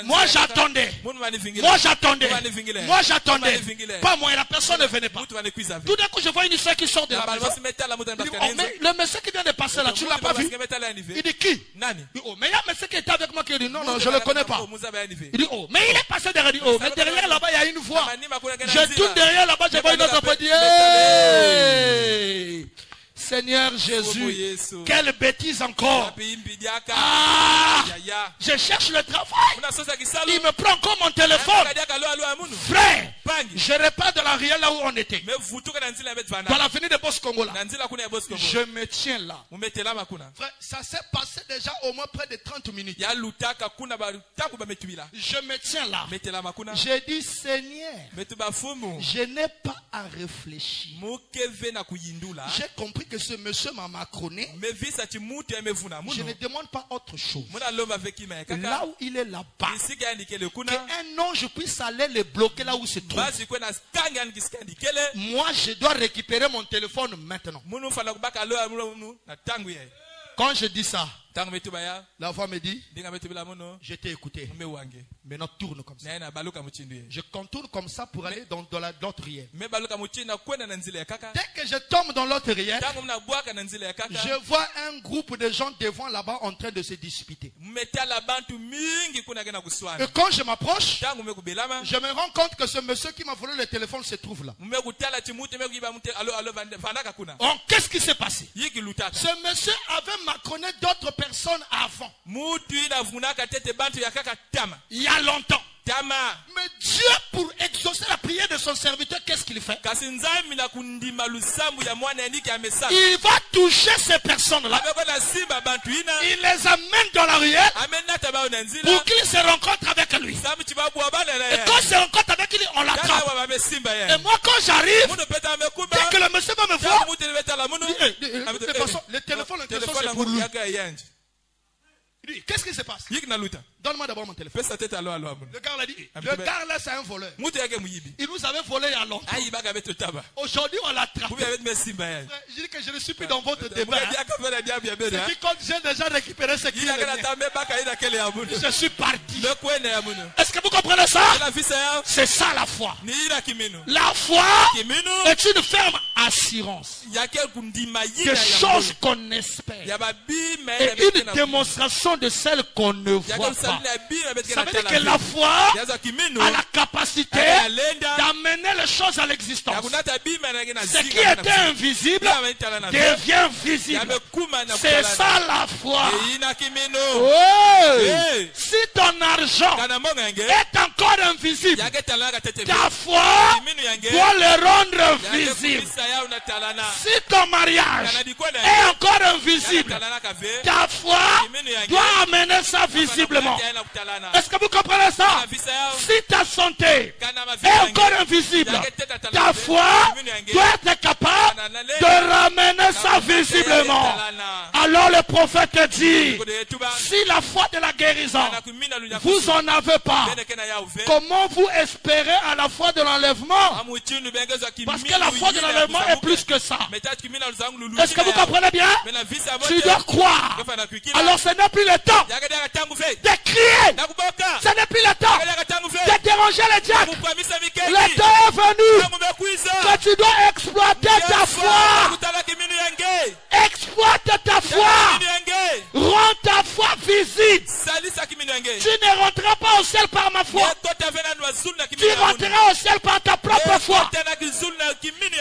Moi j'attendais. Pas moi et la personne ne venait pas. Tout d'un coup je vois une histoire qui sort de la maison. Mais le monsieur qui vient de passer là, tu ne l'as pas vu? Il dit qui? Oh, mais il y a un monsieur qui était avec moi qui dit non, je ne le connais pas. Il dit oh, mais il est passé derrière. Oh, mais derrière là-bas il y a une voix. Je tourne derrière là-bas, je vois une autre voix. Hey! Seigneur Jésus, quelle bêtise encore. Ah, je cherche le travail. Il me prend comme mon téléphone. Frère, je repars de la rivière là où on était. Dans l'avenue de Boscongo là. Je me tiens là. Frère, ça s'est passé déjà au moins près de 30 minutes. Je me tiens là. J'ai dit Seigneur, je n'ai pas à réfléchir. J'ai compris que ce monsieur m'a macroné. Je ne demande pas autre chose. Là où il est là-bas, qu'un ange puisse aller le bloquer là où il se trouve. Moi, je dois récupérer mon téléphone maintenant. Quand je dis ça, la voix me dit, je t'ai écouté. Maintenant tourne comme ça. Je contourne comme ça pour aller dans l'autre rivière. Dès que je tombe dans l'autre rivière, je vois un groupe de gens devant là-bas en train de se disputer. Et quand je m'approche, je me rends compte que ce monsieur qui m'a volé le téléphone se trouve là. Oh, qu'est-ce qui s'est passé? Ce monsieur avait macroné d'autres personnes avant. Il y a longtemps. Mais Dieu, pour exaucer la prière de son serviteur, qu'est-ce qu'il fait? Il va toucher ces personnes-là. Il les amène dans la ruelle pour qu'ils se rencontrent avec lui. Et quand ils se rencontrent avec lui, on l'attrape. Et moi, quand j'arrive, dès que le monsieur va me voir, le téléphone, c'est pour lui. Qu'est-ce qui se passe? Donne-moi d'abord mon téléphone. Le gars l'a dit. Le gars là, c'est un voleur. Il nous avait volé il y a longtemps. Aujourd'hui, on l'attrape. Je dis que je ne suis plus dans votre débat. C'est quand j'ai déjà récupéré ce qu'il y a. Je suis parti. Est-ce que vous comprenez ça? C'est ça la foi. La foi est une ferme assurance des choses qu'on espère et une démonstration de celles qu'on ne voit pas. Ça veut dire que la foi a la capacité d'amener les choses à l'existence. Ce qui était invisible devient visible. C'est ça la foi. Ouais. Si ton argent est encore invisible, ta foi doit le rendre visible. Si ton mariage est encore invisible, ta foi doit amener ça visiblement. Est-ce que vous comprenez ça? Si ta santé est encore invisible, ta foi doit être capable de ramener ça visiblement. Alors le prophète dit, si la foi de la guérison, vous en avez pas, comment vous espérez à la foi de l'enlèvement? Parce que la foi de l'enlèvement est plus que ça. Est-ce que vous comprenez bien? Tu dois croire. Alors ce n'est plus le temps de crier. Ce n'est plus le temps de déranger les diacres. Le temps est venu que tu dois exploiter ta foi. Exploite ta foi. Rends ta foi visible. Tu ne rentreras pas au ciel par ma foi. Tu rentreras au ciel par ta propre foi.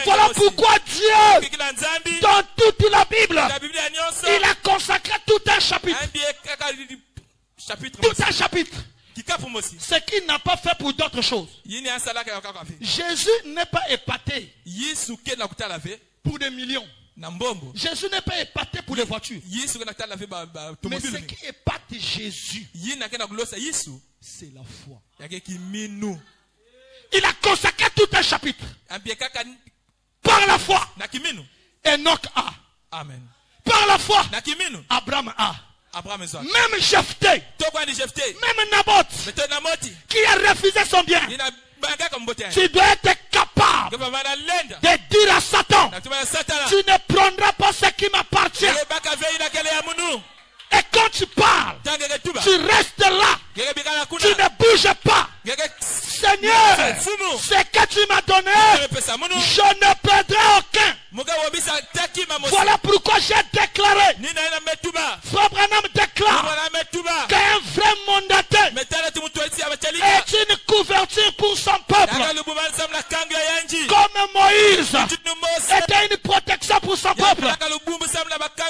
Voilà pourquoi Dieu, dans toute la Bible, il a consacré tout un chapitre. Tout un chapitre. Ce qu'il n'a pas fait pour d'autres choses. Jésus n'est pas épaté pour des millions. Jésus n'est pas épaté pour les voitures. Mais ce qui épate Jésus, c'est la foi. Il a consacré tout un chapitre par la foi. Enoch a. Amen. par la foi, Abraham a. Même Jephthé, même Naboth, qui a refusé son bien, tu dois être capable de dire à Satan, tu ne prendras pas ce qui m'appartient. Et quand tu parles, tu restes là, tu ne bouges pas. Seigneur, ce que tu m'as donné, je ne perdrai aucun. Voilà pourquoi j'ai déclaré, Frère Branham déclare qu'un vrai mandataire est une couverture pour son peuple. Comme Moïse était une protection pour son peuple.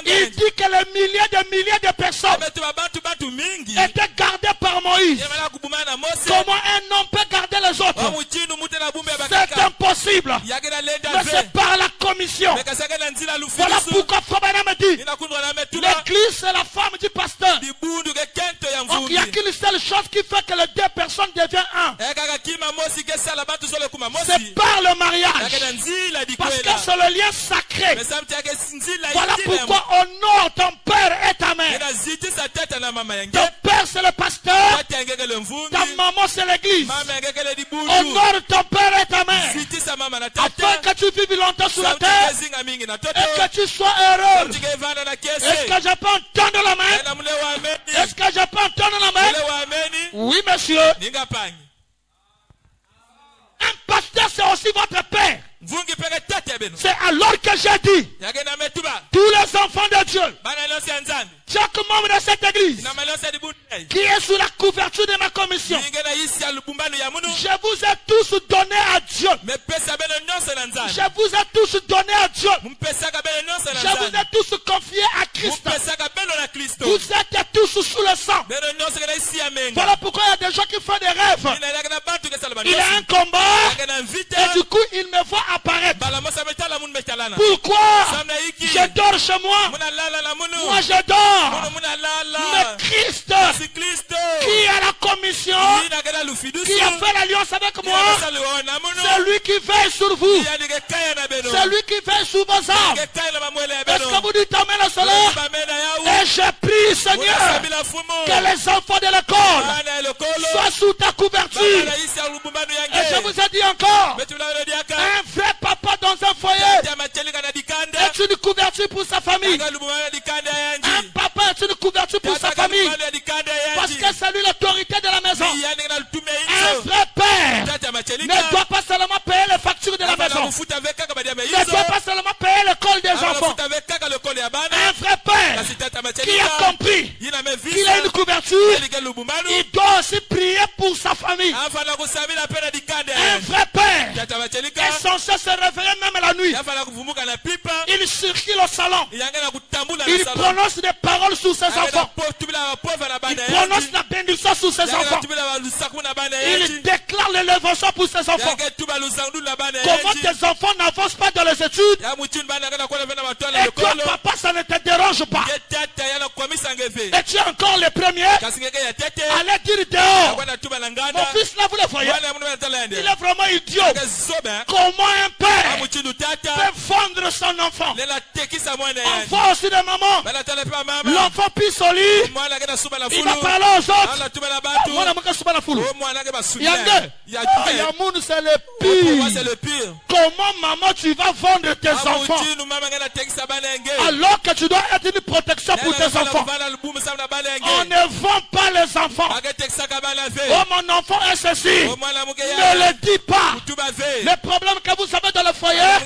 Il dit que les milliers de personnes étaient gardées par Moïse. Comment un homme peut garder les autres? C'est impossible. Mais c'est par la commission. Voilà pourquoi Frère me dit, l'église c'est la femme du pasteur. Donc il n'y a qu'une seule chose qui fait que les deux personnes deviennent un. C'est par le mariage. Parce que c'est le lien sacré. Voilà pourquoi honore ton père et ta mère. Ton père c'est le pasteur. Ta maman c'est l'église. Honore ton père et ta mère. Afin que tu vives longtemps sur la terre. Et que tu sois heureux. Est-ce que je peux entendre la main? Est-ce que je peux entendre la main? Oui, monsieur. Un pasteur, c'est aussi votre père. C'est alors que j'ai dit, tous les enfants de Dieu, chaque membre de cette église qui est sous la couverture de ma commission, je vous ai tous donné à Dieu. Je vous ai tous donné à Dieu. Je vous ai tous confié à Christ. Vous êtes tous sous le sang. Voilà pourquoi il y a des gens qui font des rêves. Il y a un combat et du coup il me voit apparaître. Pourquoi? Je dors chez moi. Moi je dors. Mais Christ qui a la commission, qui a fait l'alliance avec moi, c'est lui qui veille sur vous. C'est lui qui veille sur vos âmes. Est-ce que vous dites amen au soleil? Et je prie, Seigneur, que les enfants de l'école soient sous ta couverture. Et je vous ai dit encore, un vrai papa dans un foyer est une couverture pour sa famille. Un papa est une couverture pour sa famille. Parce que c'est lui l'autorité de la maison. Un vrai père ne doit pas seulement payer les factures de la maison. Ne doit pas seulement payer l'école des enfants. Un vrai père qui a compris qu'il a une couverture, il doit aussi prier pour sa famille. Un vrai père est censé se réveiller même la nuit. Il circule au salon. Il prononce des paroles sur ses enfants. Il prononce la bénédiction sur ses enfants. Il déclare l'élévation pour ses enfants. Comment tes enfants n'avancent pas dans les études? Et toi, papa, ça ne te dérange pas. Et tu es encore le premier. Allez dire dehors. Mon fils là, vous le voyez. Il est vraiment idiot. Comment un père peut vendre son enfant? Enfant aussi de maman. L'enfant pisse au lit. Il va parler aux autres. Yamoun, c'est le pire. Comment maman tu vas vendre tes enfants alors que tu dois être une protection pour tes enfants? On ne vend pas les enfants. Oh mon enfant est ceci. Ne le dis pas. Le problème que vous avez dans le foyer,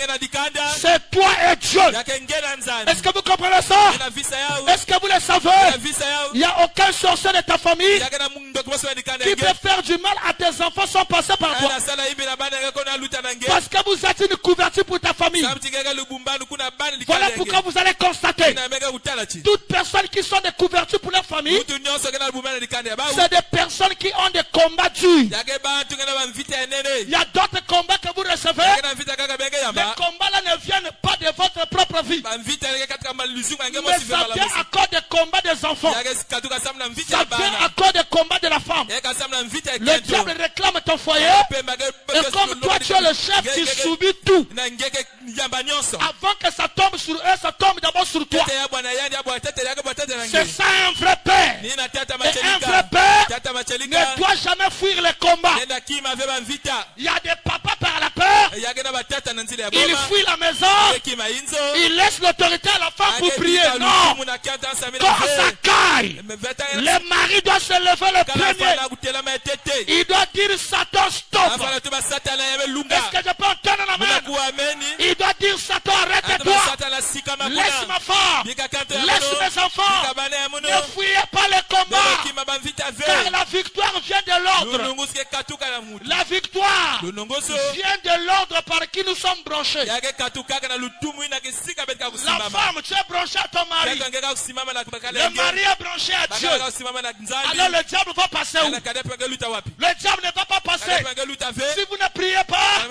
c'est toi et Dieu. Est-ce que vous comprenez ça? Est-ce que vous le savez? Il n'y a aucun sorcier de ta famille qui peut faire du mal à tes enfants sans passer par toi. Parce que vous êtes une couverture pour ta famille. Voilà pourquoi vous allez constater toutes personnes qui sont des couvertures pour leur famille, c'est des personnes qui ont des combats durs. Il y a d'autres combats que vous recevez. Les combats là ne viennent pas de votre propre vie, mais ça vient à cause des combats des enfants. Ça vient à cause des combats de la femme. Le diable réclame ton foyer, et comme toi tu es le chef, tu subis tout. Avant que ça tombe sur eux, ça tombe d'abord sur toi. C'est ça un vrai père. Et un vrai père ne doit jamais fuir les combats. Il y a des papas par la peur. Il fuit la maison. Il laisse l'autorité à la femme pour prier. Non. Quand ça caille, le mari doit se lever le premier. Il doit dire Satan stop. Est-ce que je peux entendre la main? Il doit dire Satan arrête-toi. Laisse ma femme. Laisse mes enfants. Ne fuyez pas les combats. Car la victoire vient de l'ordre. La victoire vient de l'ordre par qui nous sommes branchés. La femme, tu es branché à ton mari. Le mari est branché à Dieu. Alors le diable va passer où? Le diable ne va pas passer. Si vous ne priez pas,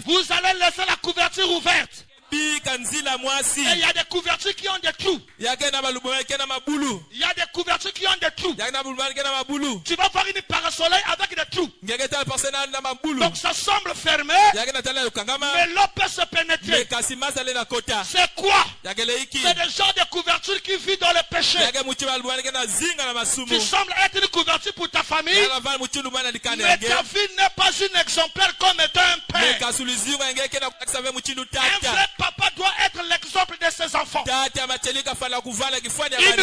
vous allez laisser la couverture ouverte. Et il y a des couvertures qui ont des trous. Il y a des couvertures qui ont des trous. Tu vas faire une parasoleil avec des trous. Donc ça semble fermé, mais l'eau peut se pénétrer. C'est quoi? C'est des genres de couvertures qui vivent dans le péché. Tu sembles être une couverture pour ta famille, mais ta vie n'est pas une exemplaire comme étant un père. Un vrai papa doit être l'exemple de ses enfants. Une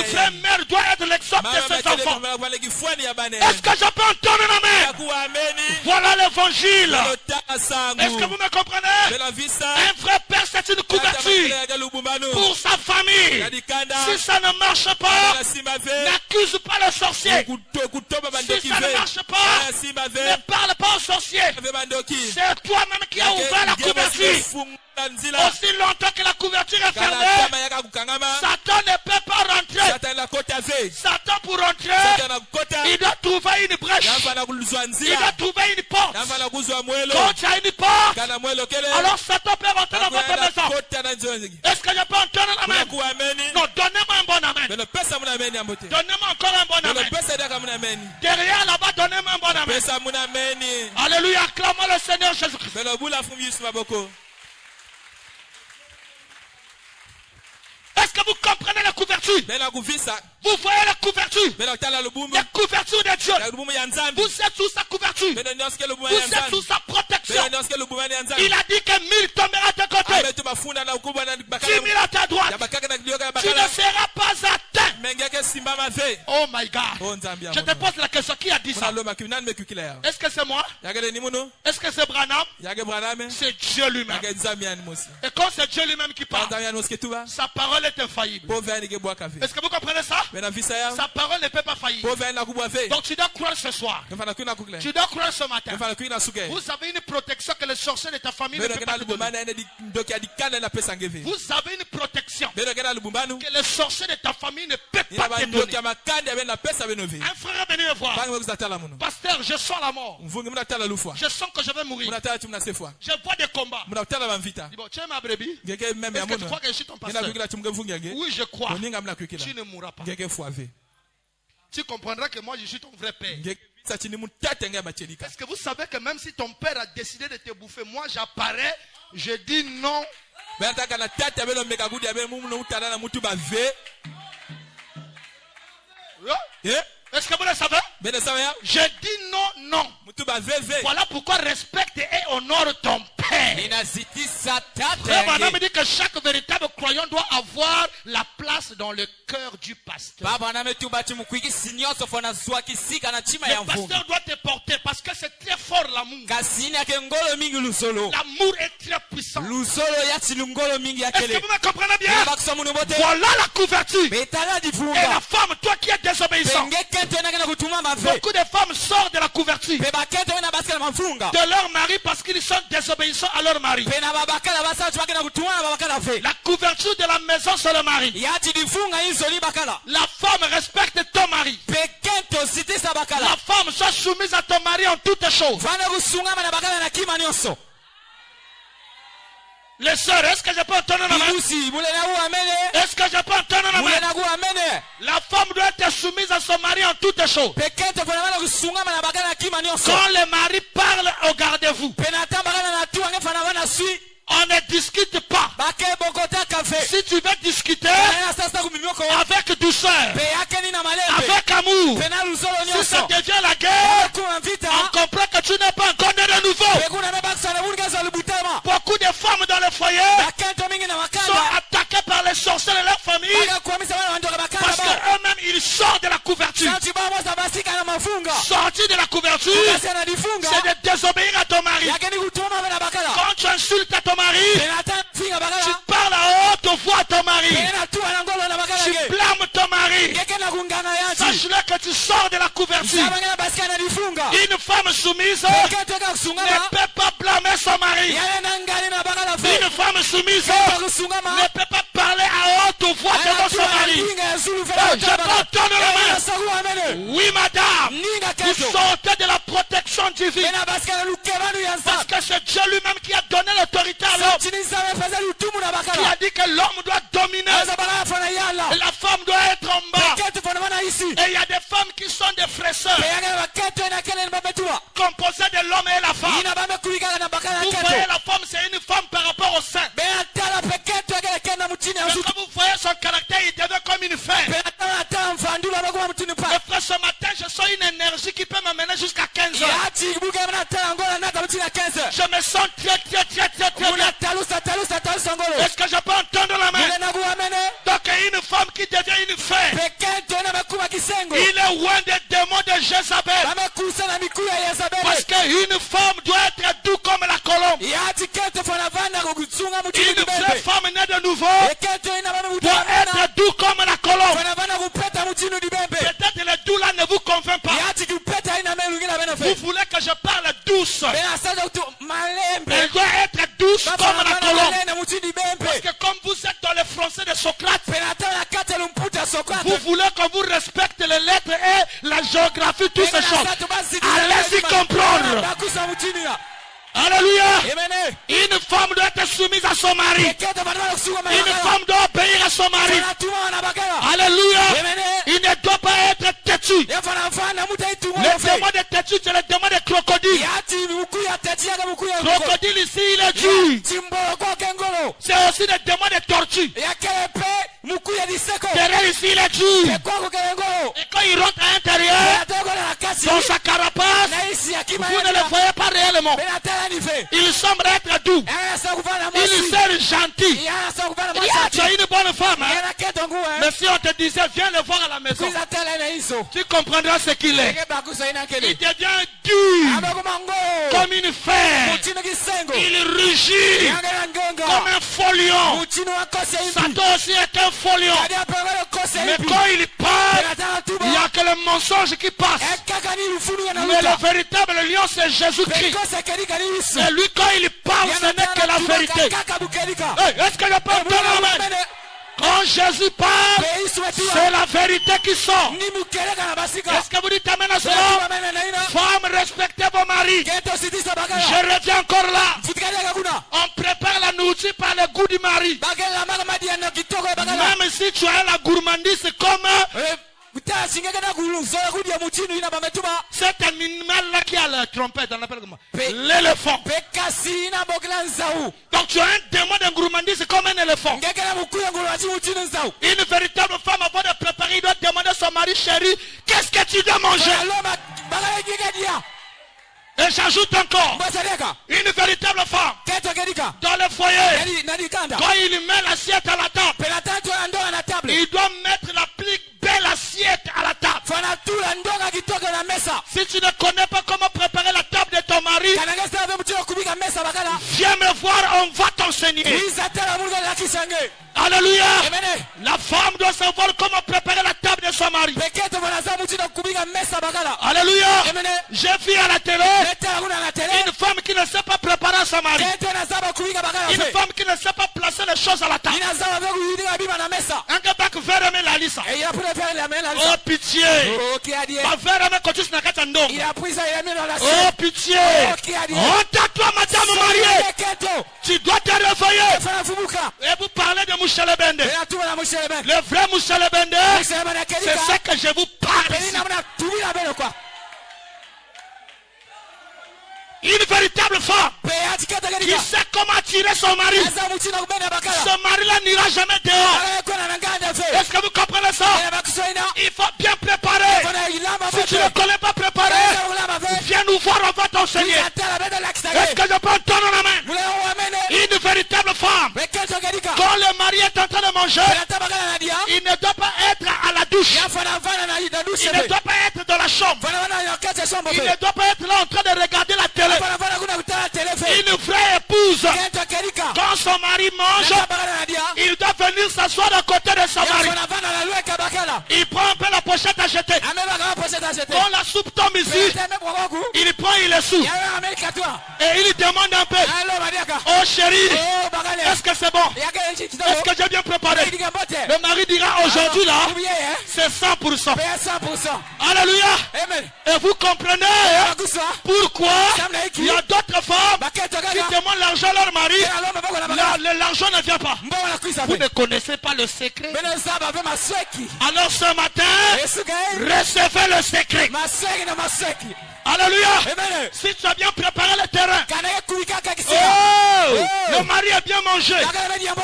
vraie mère doit être l'exemple de ses enfants. Est-ce que je peux entendre la main? Voilà l'évangile. Est-ce que vous me comprenez? Un vrai père, c'est une couverture pour sa famille. Si ça ne marche pas, n'accuse pas le sorcier. Si ça ne marche pas, ne parle pas au sorcier. C'est toi-même qui as ouvert la couverture. Aussi longtemps que la couverture est fermée, Satan ne peut pas rentrer. Satan pour rentrer, il doit trouver une brèche. Il doit trouver une porte. Quand tu as une porte, alors Satan peut rentrer dans votre maison. Est-ce que je peux entendre la main? Non, donnez-moi un bon amen. Donnez-moi encore un bon amen. Derrière là-bas, donnez-moi un bon amen. Alléluia, acclamons le Seigneur Jésus-Christ. Est-ce que vous comprenez la couverture? Vous voyez la couverture? La couverture de Dieu. Vous êtes sous sa couverture. Vous êtes sous sa protection. Il a dit que 1000 tombera à tes côtés. 10 000 à ta droite. Tu ne seras pas atteint. Oh my God. Je te pose la question, qui a dit ça? Est-ce que c'est moi? Est-ce que c'est Branham? C'est Dieu lui-même. Et quand c'est Dieu lui-même qui parle, sa parole est infaillible. Est-ce que vous comprenez ça? Sa parole ne peut pas faillir. Donc tu dois croire ce soir. Tu dois croire ce matin. Vous avez une protection que les sorciers de ta famille ne peuvent pas te donner. Vous avez une protection que les sorciers de ta famille ne peuvent pas te donner. Un frère est venu me voir. Pasteur, je sens la mort. Je sens que je vais mourir. Je vois des combats. Bon, tu es ma brebis? Est-ce que tu crois que je suis ton pasteur? Oui, je crois. Tu ne mourras pas. Tu comprendras que moi je suis ton vrai père. Est-ce que vous savez que même si ton père a décidé de te bouffer, moi j'apparais, je dis non. Est-ce que vous le savez? Je dis non, non. Voilà pourquoi respecte et honore ton père. Frère Branham dit que chaque véritable croyant doit avoir la place dans le cœur du pasteur. Le pasteur doit te porter parce que c'est très fort l'amour. L'amour est très puissant. Est-ce que vous me comprenez bien? Voilà la couverture. Et la femme, toi qui es désobéissant, beaucoup de femmes sortent de la couverture de leur mari parce qu'ils sont désobéissants à leur mari. La couverture de la maison, c'est le mari. La femme respecte ton mari. La femme soit soumise à ton mari en toutes choses. Les sœurs, est-ce que je peux entendre la main? Est-ce que je peux entendre la main? La femme doit être soumise à son mari en toutes choses. Quand le mari parle, regardez-vous. On ne discute pas. Si tu veux discuter avec douceur, douceur, avec amour. Si ça devient la guerre, on comprend que tu n'es pas encore né de nouveau. Beaucoup de femmes dans le foyer sont attaquées par les sorciers de leur famille parce qu'eux-mêmes ils sortent de la couverture. Sortir de la couverture, c'est de désobéir à ton mari. Quand tu insultes à ton mari, tu parles à haute voix à ton mari, tu blâmes ton mari. Sache-le que tu sors de la couverture. Une femme soumise ne peut pas blâmer son mari. Une femme soumise ne peut pas parler à haute voix devant son mari. Je peux entendre la main. Oui, madame, vous sortez de la protection divine. Parce que c'est Dieu lui-même qui a donné l'autorité à l'homme. Qui a dit que l'homme doit dominer. Et la femme doit être en bas. Et il y a des femmes qui sont des fraîcheurs. Composées de l'homme et la femme. Vous voyez la femme, c'est une femme par rapport au sein. Mais quand vous voyez son caractère, il devient comme une femme. Et frère, ce matin, je sens une énergie qui peut m'amener jusqu'à 15 heures. Je me sens très bien. Est-ce que je peux entendre la main? Donc une femme qui devient une femme, il est loin des démons de Jézabel. Parce qu'une femme doit être douce comme la colombe. Une vraie femme née de nouveau doit être douce comme la colombe. Peut-être le doux là ne vous convainc pas. Vous voulez que je parle douce. Elle doit être douce comme la colombe. Parce que comme vous êtes dans les français de Socrate, vous voulez qu'on vous respecte les lettres et la géographie, toutes ces choses. Allez-y comprendre. Alléluia. Une femme doit être soumise à son mari. Une femme doit obéir à son mari. Alléluia. Il ne doit pas être têtu. Les démons de têtu, c'est les démons de crocodile. Crocodile ici, il est dur. C'est aussi des démons de tortue. Derrière ici, il est dur. Et quand il rentre à l'intérieur, dans sa carapace, vous ne le voyez pas réellement. Il semble être doux. Il semble gentil. Tu as une bonne femme. Mais si on te disait, viens le voir à la maison, tu comprendras ce qu'il est. Il devient dur comme une fer. Il rugit comme un folion. Satan aussi est un folion. Mais quand il parle, il n'y a que le mensonge qui passe. Mais le véritable lion, c'est Jésus-Christ. Et lui, quand il parle, ce n'est que la vérité. Est-ce que je peux entendre la main? Quand Jésus parle, c'est la vérité qui sort. Est-ce que vous dites amen à cela? Femmes, respectez vos maris. Je reviens encore là. On prépare la nourriture par le goût du mari. Même si tu as la gourmandise comme... C'est un animal là qui a la trompette, on appelle comment? L'éléphant. Donc tu as un démon de gourmandise comme un éléphant. Une véritable femme avant de préparer, il doit demander à son mari, chéri, qu'est-ce que tu dois manger? Et j'ajoute encore, une véritable femme dans le foyer, quand il met l'assiette à la table, il doit mettre la plus belle assiette à la table. Si tu ne connais pas comment préparer la table de ton mari, viens me voir, on va t'enseigner. Alléluia. La femme doit savoir comment préparer la table de son mari. Alléluia. J'ai vu à la télé une femme qui ne sait pas préparer son mari. Une femme qui ne sait pas placer les choses à la table. Un gars qui veut remettre la liste. Oh pitié. Oh pitié. Entends-toi madame mariée. Tu dois te réveiller. Et vous parlez de Mouchelebende. Le vrai Mouchelebende, c'est ce que je vous parle. Une véritable femme qui sait comment attirer son mari. Ce mari-là n'ira jamais dehors. Est-ce que vous comprenez ça? Il faut bien préparer. Si tu ne connais pas préparer, viens nous voir, on va t'enseigner. Est-ce que je peux entendre la main? Une véritable femme, quand le mari est en train de manger, il ne doit pas être à la douche. Il ne doit pas être dans la chambre. Il ne doit pas être là en train de regarder la télé. Une vraie épouse, quand son mari mange, il doit venir s'asseoir à côté de son mari. Il prend un peu la pochette à jeter. Quand la soupe tombe ici, il prend, il est sous. Et il demande un peu: oh chérie, est-ce que c'est bon? Est-ce que j'ai bien préparé? Le mari dira: aujourd'hui là, c'est 100%. Alléluia. Et vous comprenez pourquoi il y a d'autres femmes qui demandent l'argent à leur mari. L'argent ne vient pas. Vous ne connaissez pas le secret. Alors ce matin, recevez le secret. Alléluia. Si tu as bien préparé le terrain, le mari a bien mangé,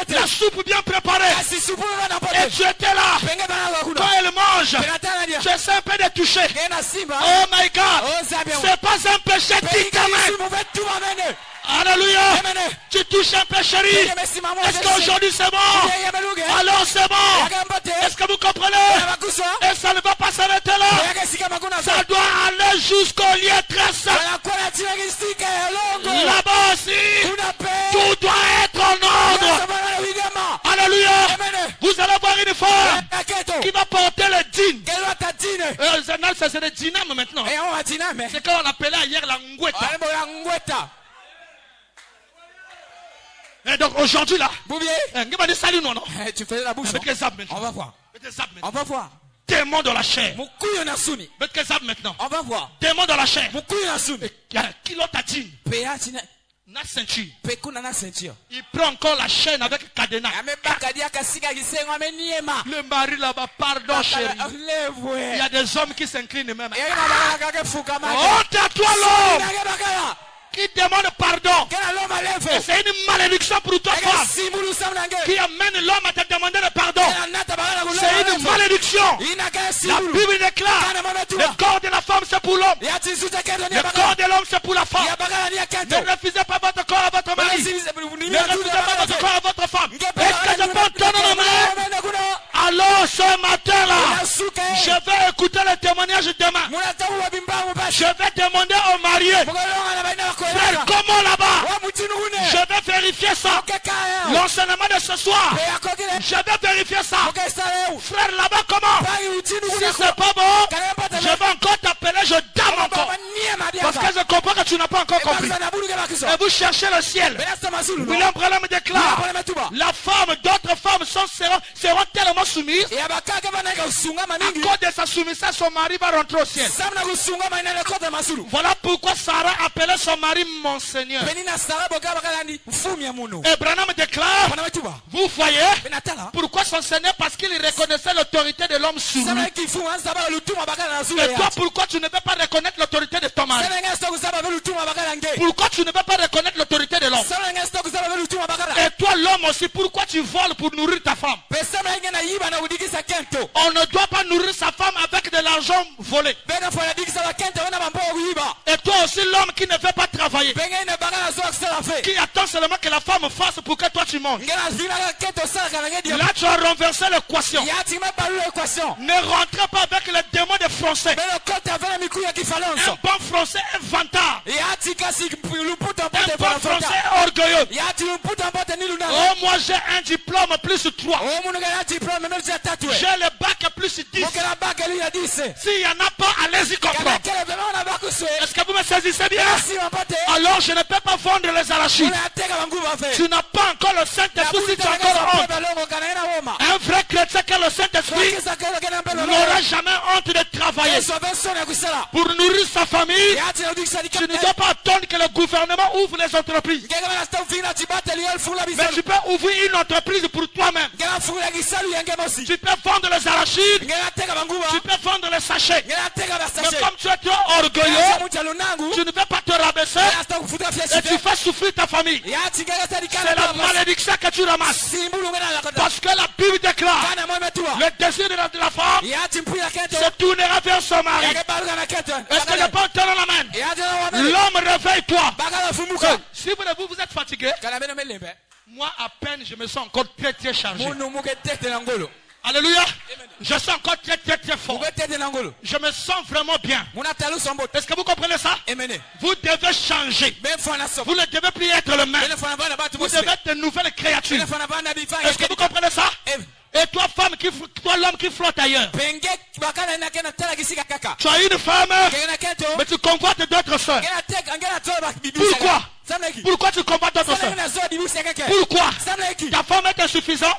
la soupe bien préparée, et tu étais là quand elle mange, tu essaies un peu de toucher. Oh my God, c'est pas un péché qui t'amène. Alléluia. Tu touches un peu, chérie. Est-ce qu'aujourd'hui c'est bon? Alors c'est bon. Est-ce que vous comprenez? Et ça ne va pas s'arrêter là. Ça doit aller jusqu'au lieu très saint. Là-bas aussi, tout doit être en ordre. Alléluia. Vous allez voir une femme qui va porter le dîne. Ça c'est le dînam maintenant. C'est quand on appelait hier la ngweta. Et donc aujourd'hui là, tu fais la bouche. On va voir. On va voir. Démon dans la chair. Maintenant. On va voir. Démon dans la chair. Kilo tatine. Na ceinture. Il prend encore la chaîne avec cadenas. Le mari là-bas, pardon chérie. Il y a des hommes qui s'inclinent même. Honte à toi l'homme qui demande pardon. Et c'est une malédiction pour toi femme qui amène l'homme à te demander le pardon. C'est une malédiction. La Bible déclare: le corps de la femme c'est pour l'homme, le corps de l'homme c'est pour la femme. Ne refusez pas votre corps à votre mari. Ne refusez pas votre corps à votre femme. Est-ce que je peux entendre la main? Alors ce matin là, je vais écouter le témoignage demain. Je vais demander aux mariés: frère, comment là-bas? Je vais vérifier ça. L'enseignement de ce soir, je vais vérifier ça. Frère, là-bas, comment? Si c'est pas bon, je vais encore t'appeler, je dame encore. Parce que je comprends que tu n'as pas encore compris. Et vous cherchez le ciel. William Branham me déclare: la femme, d'autres femmes seront tellement soumises. À cause de sa soumission, son mari va rentrer au ciel. Voilà pourquoi Sarah appelait son mari mon Seigneur. Et Branham déclare: vous voyez pourquoi son Seigneur? Parce qu'il reconnaissait l'autorité de l'homme sur lui. Et toi, pourquoi tu ne peux pas reconnaître l'autorité de ton mari? Pourquoi tu ne peux pas reconnaître l'autorité de l'homme? Et toi l'homme aussi, pourquoi tu voles pour nourrir ta femme? On ne doit pas nourrir sa femme avec de l'argent volé. Et toi aussi l'homme qui ne veut pas travailler, qui attend seulement que la femme fasse pour que toi tu manges. Là tu as renversé l'équation. Ne rentrez pas avec le démon de français. Un bon français est vantard. Un bon français est orgueilleux. Oh, moi j'ai un diplôme plus 3. J'ai le bac plus 10. S'il n'y en a pas, allez-y comprendre. Est-ce que vous me saisissez bien? Alors je ne peux pas vendre les arachides. Tu n'as pas encore le Saint-Esprit si tu as encore honte. Un vrai chrétien qui a le Saint-Esprit n'aura jamais honte de travailler. travailler pour nourrir sa famille, tu ne dois pas attendre que le gouvernement ouvre les entreprises. Mais tu peux ouvrir une entreprise pour toi-même. Tu peux vendre les arachides, tu peux vendre les sachets. Mais comme tu es trop orgueilleux, tu ne peux pas te rabaisser et tu fais souffrir ta famille. C'est la malédiction que tu ramasses. Parce que la Bible déclare le désir de la femme se tournera vers son mari. Est-ce que je peux entendre la main? L'homme, réveille-toi. Si vous êtes fatigué, moi à peine je me sens encore très très chargé. Alléluia. Je sens encore très très très fort. Je me sens vraiment bien. Est-ce que vous comprenez ça? Vous devez changer. Vous ne devez plus être le même. Vous devez être de nouvelles créatures. Est-ce que vous comprenez ça? Et toi femme, toi l'homme qui flotte ailleurs, tu as une femme, mais tu convoites d'autres soeurs. Pourquoi? Pourquoi tu combats d'autres soeurs? Pourquoi? Ta femme est insuffisante.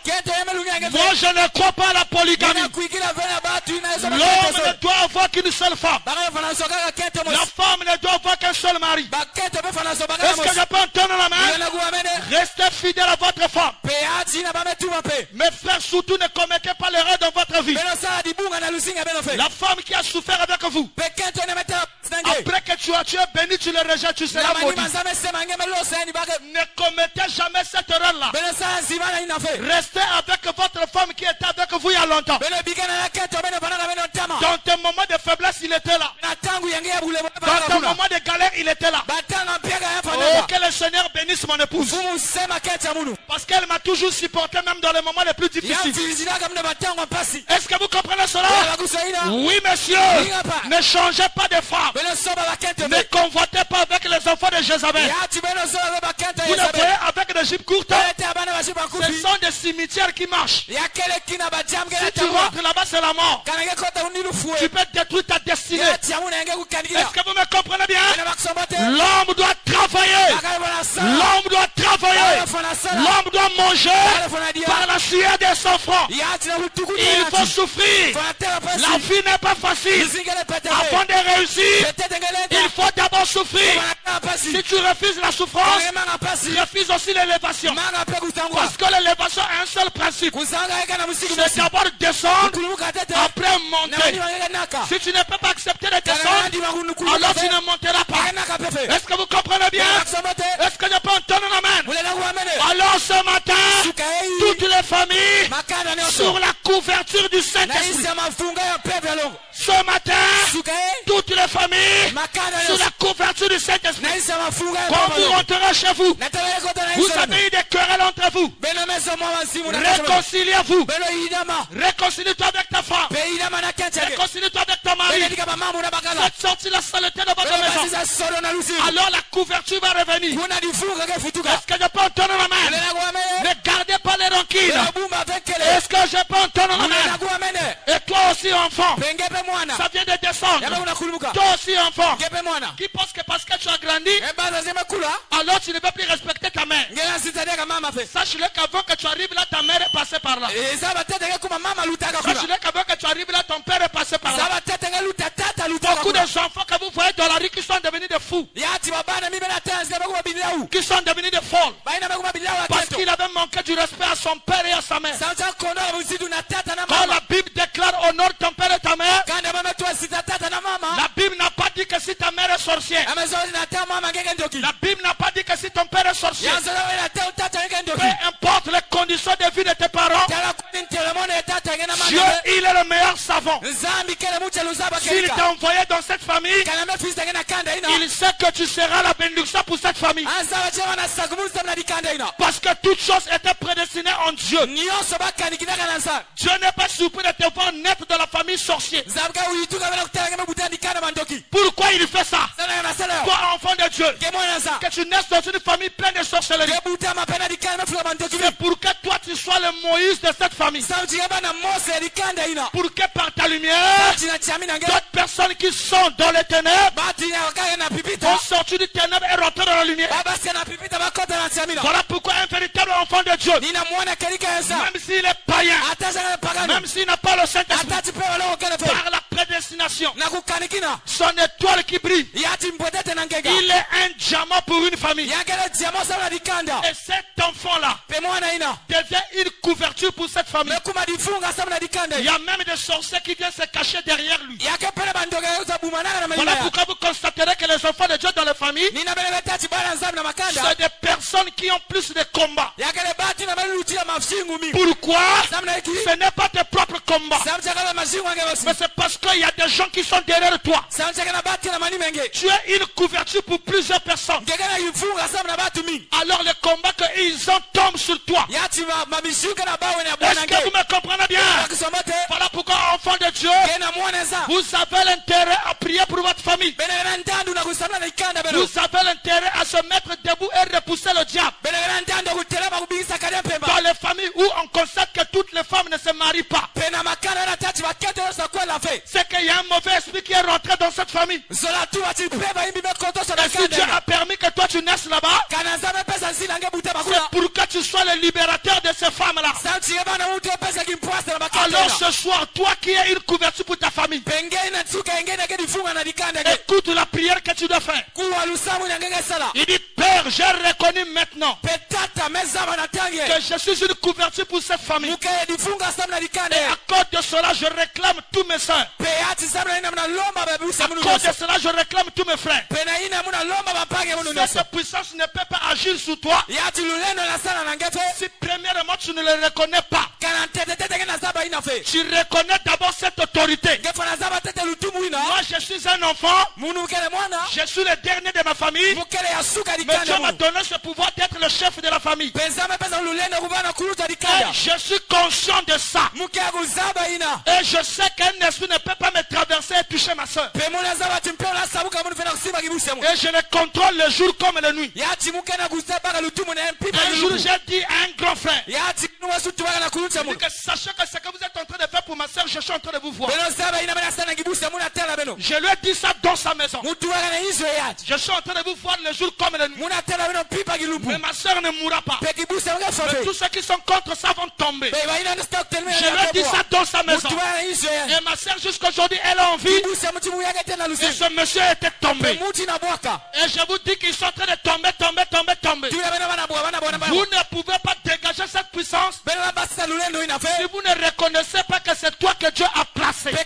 Moi je ne crois pas à la polygamie. L'homme ne doit avoir qu'une seule femme. La femme ne doit avoir qu'un seul mari. Est-ce que je peux entendre la main? Restez fidèle à votre femme. Mes frères, surtout ne commettez pas l'erreur dans votre vie. La femme qui a souffert avec vous, après que tu as tué béni, tu le rejettes, tu seras maudit. Ne commettez jamais cette erreur-là. Restez avec votre femme qui était avec vous il y a longtemps. Dans tes moments de faiblesse, il était là. Dans tes moments de galère, il était là. Oh, que le Seigneur bénisse mon épouse. Parce qu'elle m'a toujours supporté même dans les moments les plus difficiles. Est-ce que vous comprenez cela? Oui, monsieur. Ne changez pas de femme. Ne convoitez pas avec les enfants de Jézabel. Vous les voyez avec des jupes courtes. Ce sont des cimetières qui marchent. Si tu rentres là-bas, c'est la mort. Tu peux détruire ta destinée. Est-ce que vous me comprenez bien? L'homme doit travailler. L'homme doit travailler. L'homme doit manger par la sueur de son front. Il faut souffrir. La vie n'est pas facile. Avant de réussir, il faut d'abord souffrir. Si tu refuses la souffrance, refuse aussi l'élévation. Parce que l'élévation a un seul principe. C'est d'abord descendre, après monter. Si tu ne peux pas accepter de descendre, alors tu ne monteras pas. Est-ce que vous comprenez bien? Est-ce que je peux entendre la main? Alors ce matin, toutes les familles sur la couverture du Saint-Esprit. Ce matin, toutes les familles sur la couverture du Saint-Esprit. Quand vous rentrez chez vous, vous avez eu des querelles entre vous. Réconciliez-vous. Réconcilie-toi avec ta femme. Réconcilie-toi avec ton mari. Faites sortir la saleté de votre maison. Alors la couverture va revenir. Est-ce que je peux entendre la main? Ne gardez pas les rancunes. Est-ce que je peux entendre la main? Et toi aussi enfant, ça vient de descendre. Toi aussi enfant, qui pense que parce que tu as grandi, alors tu ne peux plus respecter ta mère. Sache-le qu'avant que tu arrives là, ta mère est passée par là. Sache-le qu'avant que tu arrives là, ton père est passé par là. Beaucoup d'enfants que vous voyez dans la rue qui sont devenus des fous, qui sont devenus des folles, parce qu'il avait manqué du respect à son père et à sa mère. Quand la Bible déclare honore ton père et ta mère, la Bible n'a pas dit que si ta mère est sorcière. La Bible n'a pas dit que si ton père est sorcier. Peu importe les conditions de vie de tes parents, Dieu, il est le meilleur savant. S'il t'a envoyé dans cette famille, il sait que tu seras la bénédiction pour cette famille. Parce que toutes choses étaient prédestinées en Dieu. Dieu n'est pas surpris de te voir naître de la famille sorcière. Pourquoi il fait ça? Toi, enfant de Dieu, que tu naisses dans une famille pleine de sorcellerie. C'est pour que toi tu sois le Moïse de cette famille. Pour que par ta lumière, d'autres personnes qui sont dans les ténèbres vont sortir du ténèbre et rentrer dans la lumière. Voilà pourquoi un véritable enfant de Dieu, même s'il est païen, même s'il n'a pas le Saint-Esprit, par la prédestination destination. Son étoile qui brille. Il est un diamant pour une famille. Et cet enfant-là devient une couverture pour cette famille. Il y a même des sorciers qui viennent se cacher derrière lui. Voilà pourquoi vous constaterez que les enfants de Dieu dans les familles, c'est des personnes qui ont plus de combats. Pourquoi? Ce n'est pas tes propres combats, mais c'est parce qu'il y a des gens qui sont derrière toi. Tu es une couverture pour plusieurs personnes. Alors les combats qu'ils ont tombent sur toi. Est-ce que vous me comprenez bien? Voilà pourquoi, enfants de Dieu, vous avez l'intérêt à prier pour votre famille. Vous avez l'intérêt à se mettre debout et repousser le diable. Dans les familles où on constate que toutes les femmes ne se marient pas, c'est qu'il y a un mauvais esprit qui est rentré dans cette famille. Et si Dieu a permis que toi tu naisses là-bas, c'est pour que tu sois le libérateur de ces femmes-là. Alors ce soir, toi qui es une couverture pour ta famille, écoute la prière que tu dois faire. Il dit, Père, j'ai reconnu maintenant que je suis une couverture pour cette famille. Et à cause de cela, je réclame tous mes soeurs. À cause de cela, je réclame tous mes frères. Cette puissance ne peut pas agir sur toi si premièrement tu ne le reconnais pas. Tu reconnais d'abord cette autorité. Moi je suis un enfant, je suis le dernier de ma famille, mais Dieu m'a donné ce pouvoir d'être le chef de la famille. Et je suis conscient de ça. Et je sais qu'un esprit ne peut pas me traverser et toucher ma soeur. Et je le contrôle le jour comme la nuit. Un jour j'ai dit à un grand frère, sachez que ce que vous êtes en train de faire pour ma soeur, je suis en train de vous voir. Je lui ai dit ça dans sa maison. Je suis en train de vous voir le jour comme la nuit. Mais ma soeur ne mourra pas. Mais tous ceux qui sont contre ça vont tomber. Je lui ai dit ça dans sa maison. Et ma soeur jusqu'aujourd'hui elle a envie. Et ce monsieur était tombé. Et je vous dis qu'ils sont en train de tomber. Vous ne pouvez pas dégager cette puissance si vous ne reconnaissez pas que c'est toi que Dieu a placé. Est-ce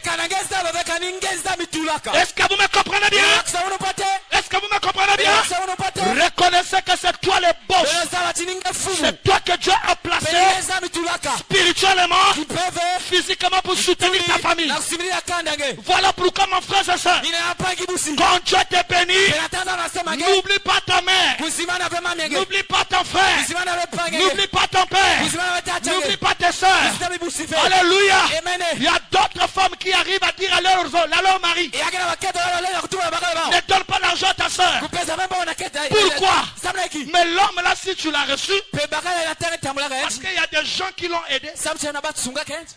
que vous me comprenez bien? Est-ce que vous me comprenez bien? Reconnaissez que c'est toi le boss. C'est toi que Dieu a placé spirituellement, physiquement pour soutenir ta famille. Voilà pourquoi mon frère et soeur, quand Dieu te bénit, n'oublie pas ta mère, n'oublie pas ton frère, n'oublie pas ton père, n'oublie pas tes soeurs. Alléluia. Il y a d'autres femmes qui arrivent à dire à leur mari, ne donne pas l'argent à ta soeur. Pourquoi? Mais l'homme là, si tu l'as reçu, parce qu'il y a des gens qui l'ont aidé.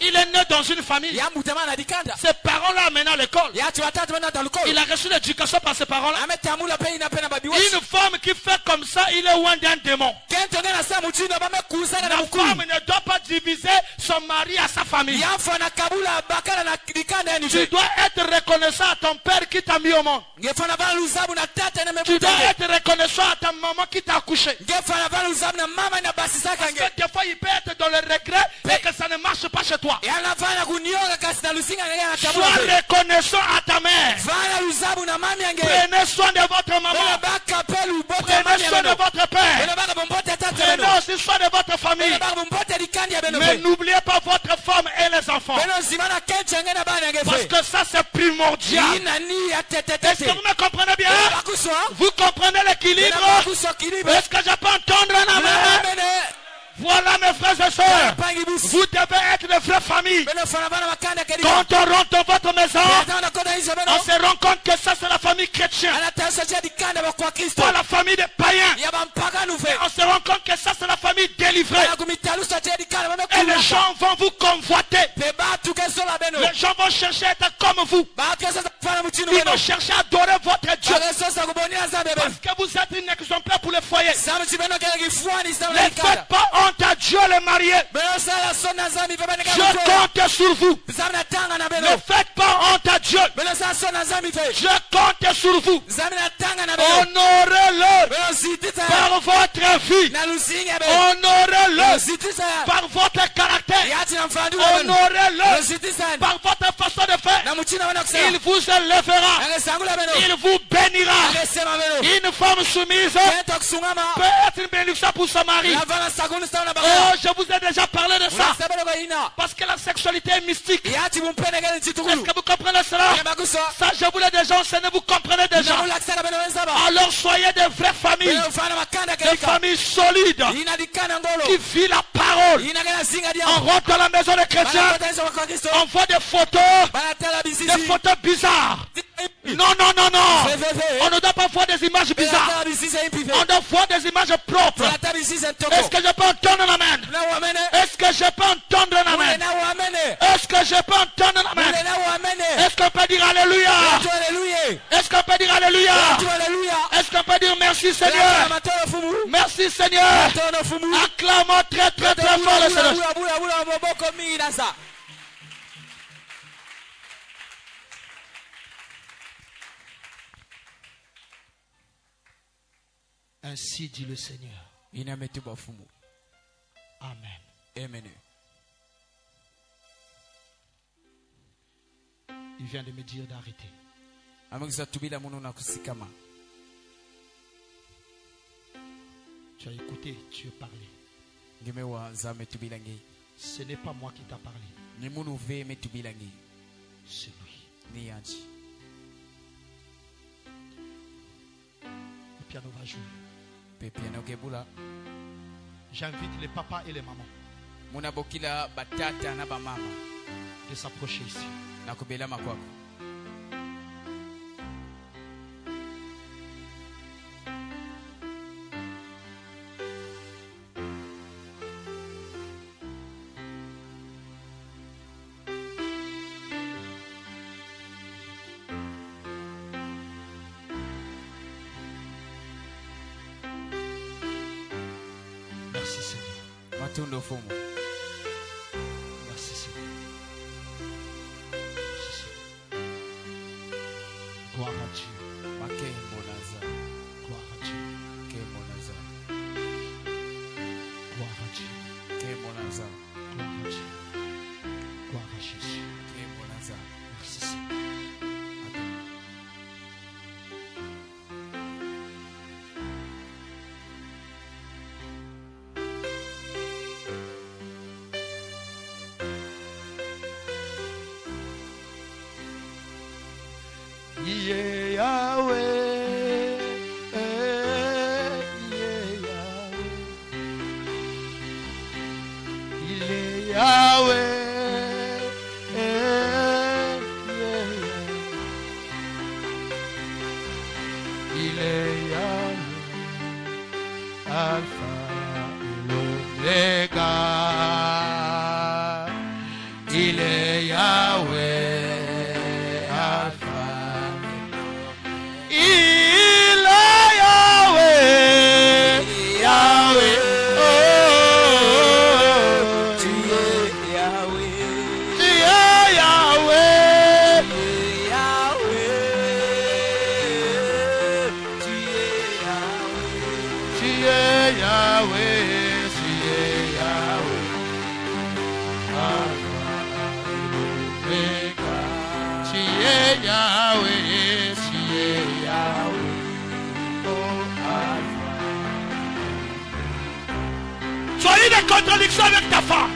Il est né dans une famille. Ses parents l'ont amené à l'école. Il a reçu l'éducation par ses parents là. Une femme qui fait comme ça, il est loin d'un démon. La femme ne doit pas diviser son mari à sa famille. Tu dois être reconnaissant à ton père qui t'a mis au monde. Tu dois être reconnaissant à ta maman qui t'a accouché. Parce que des fois il peut être dans le regret et que ça ne marche pas chez toi. Sois reconnaissant à ta mère. Prenez soin de votre maman. Prenez soin de votre père. Prenez aussi soin de votre famille. Mais n'oubliez pas votre femme et les enfants. Parce que ça c'est primordial. Est-ce que vous me comprenez bien? Vous comprenez l'équilibre? Est-ce que je peux entendre un amen? Voilà mes frères et sœurs, vous devez être de vraies familles. Quand on rentre dans votre maison, on se rend compte que ça c'est la famille chrétienne, pas la famille des païens. On se rend compte que ça c'est la famille délivrée. Et les gens vont vous convoiter. Les gens vont chercher à être comme vous. Ils vont chercher à adorer votre Dieu. Parce que vous êtes un exemplaire pour le foyer. Ne faites pas honte à Dieu le marié. Je compte sur vous. Ne faites pas honte à Dieu. Je compte sur vous. Honorez-le par votre vie. Honorez-le par votre caractère. Honorez-le par votre façon de faire. Il vous élèvera. Il vous bénira. Une femme soumise peut être une bénédiction pour son mari. Oh, je vous ai déjà parlé de ça. Parce que la sexualité est mystique. Est-ce que vous comprenez cela? Ça, je vous l'ai déjà enseigné, vous comprenez déjà. Alors soyez des vraies familles. Des familles solides. Qui vivent la parole. On rentre dans la maison des chrétiens. On voit des photos. Des photos bizarres. Non. On ne doit pas voir des images bizarres. On doit voir des images propres. Est-ce que je peux entendre un amen? Est-ce que je peux entendre un amen? Est-ce que je peux entendre un amen? Est-ce qu'on peut dire alléluia? Est-ce qu'on peut dire alléluia? Est-ce qu'on peut dire merci Seigneur? Merci Seigneur. Acclamons très fort le Seigneur. Ainsi dit le Seigneur. Amen. Amen. Il vient de me dire d'arrêter. Tu as écouté, tu as parlé. Ce n'est pas moi qui t'a parlé. C'est lui. Le piano va jouer. J'invite les papas et les mamans de s'approcher ici. Merci Seigneur. Merci Seigneur. Gloire à Dieu. Gloire à Dieu. Gloire à Dieu. Gloire à Dieu. Gloire à Jésus. Merci Seigneur. Soyez des contradictions avec ta femme.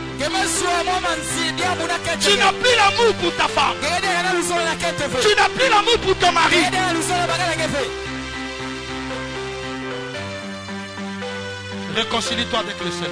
Tu n'as plus l'amour pour ta femme. Tu n'as plus l'amour pour ton mari. Réconcilie-toi avec le Seigneur.